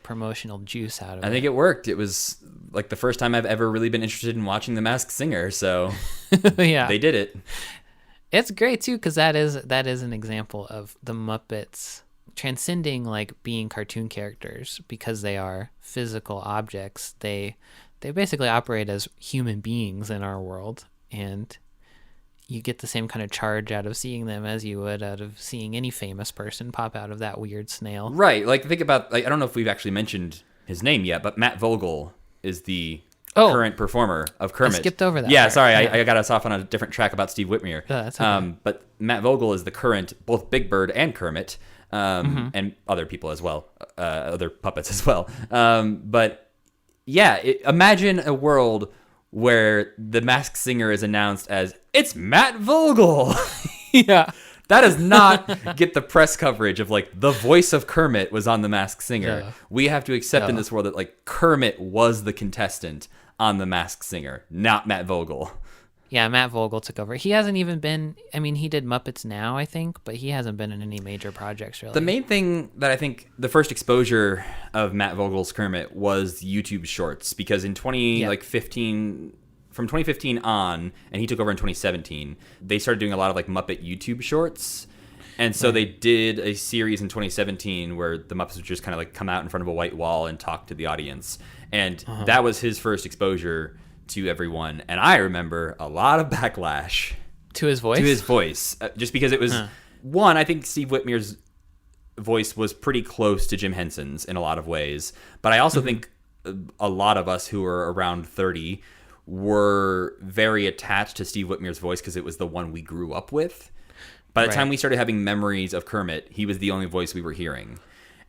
promotional juice out of it. I think it worked. It was like the first time I've ever really been interested in watching The Masked Singer, so yeah, they did it. It's great too because that is an example of the Muppets transcending like being cartoon characters because they are physical objects. They basically operate as human beings in our world, and you get the same kind of charge out of seeing them as you would out of seeing any famous person pop out of that weird snail. Right. Like, think about, like, I don't know if we've actually mentioned his name yet, but Matt Vogel is the current performer of Kermit. I skipped over that. Yeah, part. sorry. I got us off on a different track about Steve Whitmire. That's okay. But Matt Vogel is the current, both Big Bird and Kermit, and other people as well, other puppets as well. But yeah, imagine a world where the Masked Singer is announced as, it's Matt Vogel. Yeah. That does not get the press coverage of like the voice of Kermit was on The Masked Singer. Yeah. We have to accept in this world that like Kermit was the contestant on The Masked Singer, not Matt Vogel. Yeah, Matt Vogel took over. He hasn't even been, I mean, he did Muppets Now, I think, but he hasn't been in any major projects, really. The main thing that I think the first exposure of Matt Vogel's Kermit was YouTube Shorts, because in 2015, from 2015 on, and he took over in 2017, they started doing a lot of like Muppet YouTube Shorts. And so they did a series in 2017 where the Muppets would just kind of like come out in front of a white wall and talk to the audience. And that was his first exposure to everyone. And I remember a lot of backlash to his voice? To his voice. Just because it was, one, I think Steve Whitmer's voice was pretty close to Jim Henson's in a lot of ways. But I also think a lot of us who are around 30 were very attached to Steve Whitmer's voice because it was the one we grew up with. By the time we started having memories of Kermit, he was the only voice we were hearing.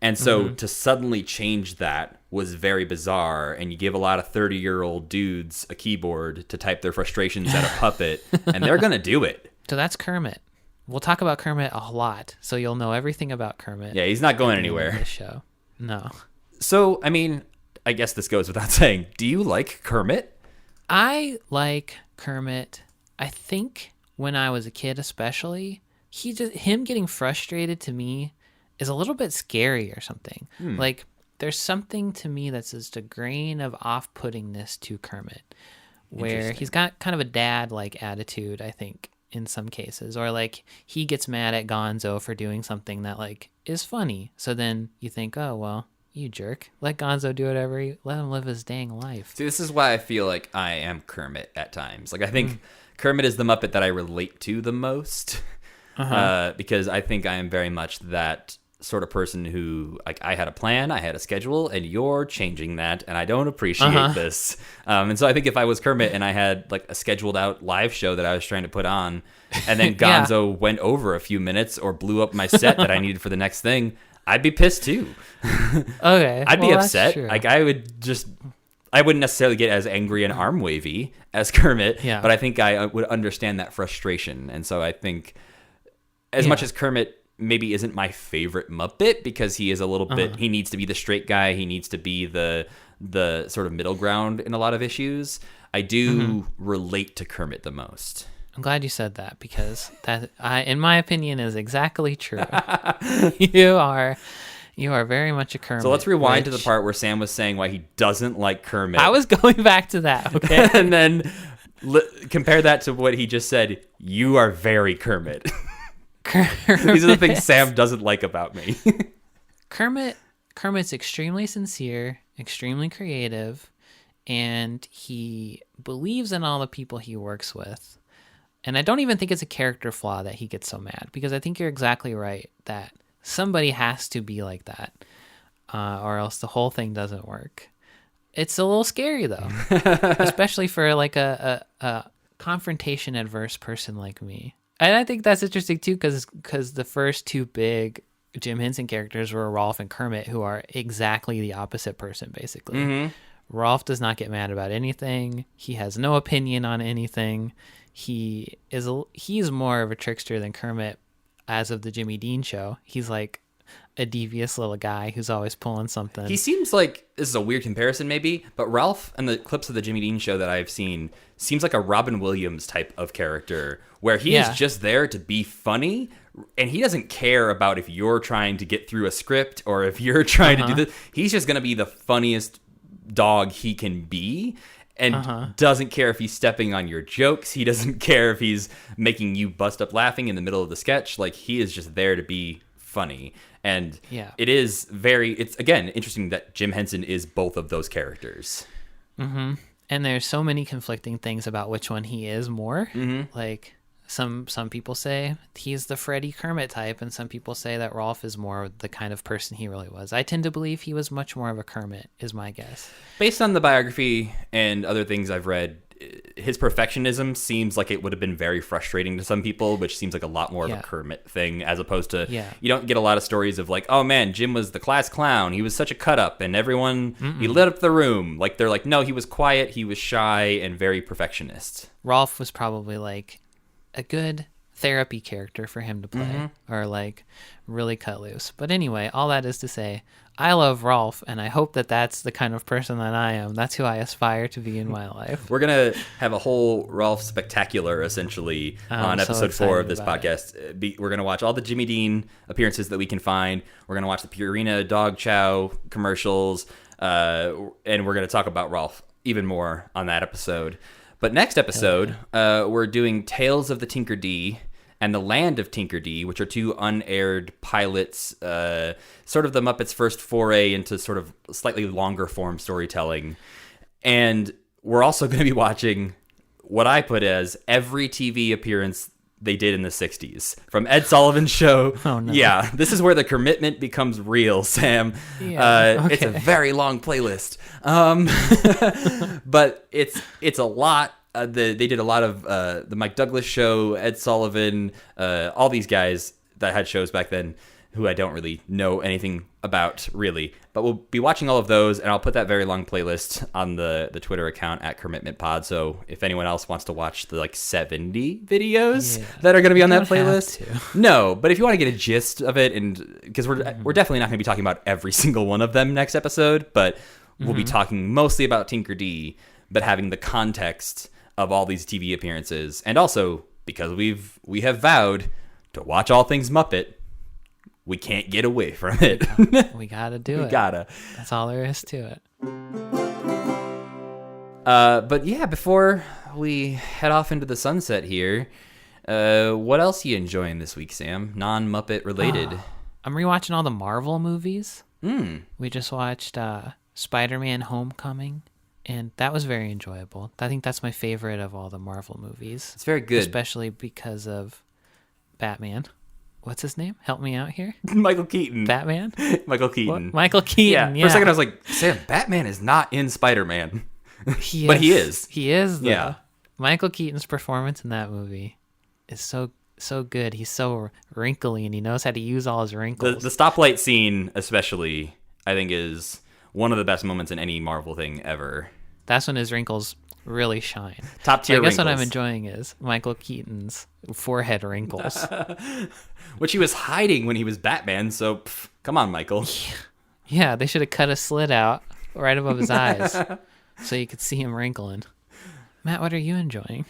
And so to suddenly change that was very bizarre. And you give a lot of 30-year-old dudes a keyboard to type their frustrations at a puppet, and they're going to do it. So that's Kermit. We'll talk about Kermit a lot, so you'll know everything about Kermit. Yeah, he's not going anywhere. This show. No. So, I mean, I guess this goes without saying. Do you like Kermit? I like Kermit. I think when I was a kid especially, him getting frustrated to me is a little bit scary or something. Like, there's something to me that's just a grain of off-puttingness to Kermit, where he's got kind of a dad-like attitude, I think, in some cases. Or, like, he gets mad at Gonzo for doing something that, like, is funny. So then you think, oh, well, you jerk. Let Gonzo do whatever. Let him live his dang life. See, this is why I feel like I am Kermit at times. Like, I think Kermit is the Muppet that I relate to the most. Because I think I am very much that sort of person who, like, I had a plan, I had a schedule, and you're changing that, and I don't appreciate this. And so I think if I was Kermit and I had, like, a scheduled out live show that I was trying to put on, and then Gonzo went over a few minutes or blew up my set that I needed for the next thing, I'd be pissed too. Okay. I'd be upset. Like, I wouldn't necessarily get as angry and arm wavy as Kermit, but I think I would understand that frustration. And so I think as much as Kermit maybe isn't my favorite Muppet, because he is a little bit, he needs to be the straight guy, he needs to be the sort of middle ground in a lot of issues, I do relate to Kermit the most. I'm glad you said that, because that, in my opinion, is exactly true. You are very much a Kermit. So let's rewind to the part where Sam was saying why he doesn't like Kermit. I was going back to that, okay? And then compare that to what he just said. You are very Kermit. These are the things Sam doesn't like about me. Kermit's extremely sincere, extremely creative, and he believes in all the people he works with. And I don't even think it's a character flaw that he gets so mad, because I think you're exactly right that somebody has to be like that, or else the whole thing doesn't work. It's a little scary, though, especially for like a confrontation adverse person like me. And I think that's interesting too, because the first two big Jim Henson characters were Rolf and Kermit, who are exactly the opposite person, basically. Rolf does not get mad about anything. He has no opinion on anything. He's more of a trickster than Kermit as of the Jimmy Dean show. He's like a devious little guy who's always pulling something. He seems like, this is a weird comparison maybe, but Ralph and the clips of the Jimmy Dean show that I've seen seems like a Robin Williams type of character, where he is just there to be funny, and he doesn't care about if you're trying to get through a script or if you're trying to do this. He's just going to be the funniest dog he can be, and doesn't care if he's stepping on your jokes. He doesn't care if he's making you bust up laughing in the middle of the sketch. Like, he is just there to be funny. And it's again interesting that Jim Henson is both of those characters. And there's so many conflicting things about which one he is more. Like, some people say he's the Freddie Kermit type, and some people say that Rolf is more the kind of person he really was. I tend to believe he was much more of a Kermit, is my guess. Based on the biography and other things I've read, his perfectionism seems like it would have been very frustrating to some people, which seems like a lot more of a Kermit thing, as opposed to, you don't get a lot of stories of like, oh man, Jim was the class clown, he was such a cut up, and everyone, he lit up the room. Like, they're like, no, he was quiet, he was shy, and very perfectionist. Rolf was probably like a good therapy character for him to play or like really cut loose. But anyway, all that is to say, I love Rolf, and I hope that that's the kind of person that I am. That's who I aspire to be in my life. We're going to have a whole Rolf spectacular, essentially, on episode 4 of this podcast. We're going to watch all the Jimmy Dean appearances that we can find. We're going to watch the Purina Dog Chow commercials, and we're going to talk about Rolf even more on that episode. But next episode, we're doing Tales of the Tinker D and The Land of Tinker D, which are 2 unaired pilots, sort of the Muppets' first foray into sort of slightly longer form storytelling. And we're also going to be watching what I put as every TV appearance they did in the 60s. From Ed Sullivan's show. Oh, no. Yeah, this is where the commitment becomes real, Sam. Yeah, okay. It's a very long playlist. But it's a lot. They did a lot of the Mike Douglas show, Ed Sullivan, all these guys that had shows back then who I don't really know anything about, really. But we'll be watching all of those, and I'll put that very long playlist on the Twitter account at Kermitment Pod. So if anyone else wants to watch the 70 videos that are going to be on that playlist, no. But if you want to get a gist of it, and because we're definitely not going to be talking about every single one of them next episode, but we'll be talking mostly about Tinker D, but having the context of all these TV appearances, and also because we have vowed to watch all things Muppet, we can't get away from it. We gotta do it. We gotta. That's all there is to it. But yeah, before we head off into the sunset here, what else are you enjoying this week, Sam? Non-Muppet related. I'm rewatching all the Marvel movies. We just watched Spider-Man: Homecoming. And that was very enjoyable. I think that's my favorite of all the Marvel movies. It's very good. Especially because of Batman. What's his name? Help me out here. Michael Keaton. Batman? Michael Keaton. What? Michael Keaton, yeah. For a second I was like, Sam, Batman is not in Spider-Man. But he is. He is, though. Yeah. Michael Keaton's performance in that movie is so good. He's so wrinkly, and he knows how to use all his wrinkles. The stoplight scene, especially, I think is one of the best moments in any Marvel thing ever. That's when his wrinkles really shine. Top tier wrinkles. I guess what I'm enjoying is Michael Keaton's forehead wrinkles. Which he was hiding when he was Batman, so come on, Michael. Yeah, they should have cut a slit out right above his eyes so you could see him wrinkling. Matt, what are you enjoying?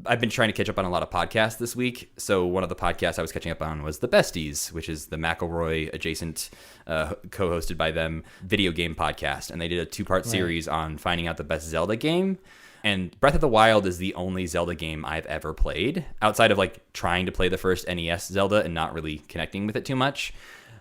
I've been trying to catch up on a lot of podcasts this week. So one of the podcasts I was catching up on was The Besties, which is the McElroy adjacent, co-hosted by them, video game podcast. And they did a 2-part series on finding out the best Zelda game. And Breath of the Wild is the only Zelda game I've ever played, outside of trying to play the first NES Zelda and not really connecting with it too much.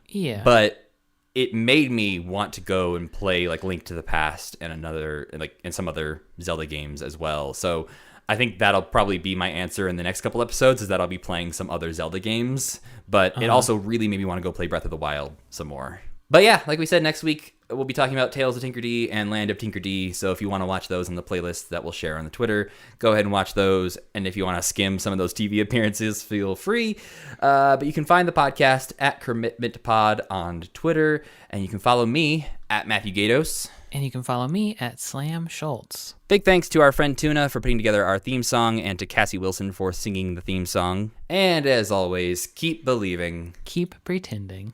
Yeah. But it made me want to go and play Link to the Past and and some other Zelda games as well. So I think that'll probably be my answer in the next couple episodes, is that I'll be playing some other Zelda games. But it also really made me want to go play Breath of the Wild some more. But yeah, like we said, next week we'll be talking about Tales of Tinker D and Land of Tinker D. So if you want to watch those in the playlist that we'll share on the Twitter, go ahead and watch those. And if you want to skim some of those TV appearances, feel free. But you can find the podcast at Kermitment Pod on Twitter. And you can follow me at Matthew Gatos. And you can follow me at Slam Schultz. Big thanks to our friend Tuna for putting together our theme song, and to Cassie Wilson for singing the theme song. And as always, keep believing. Keep pretending.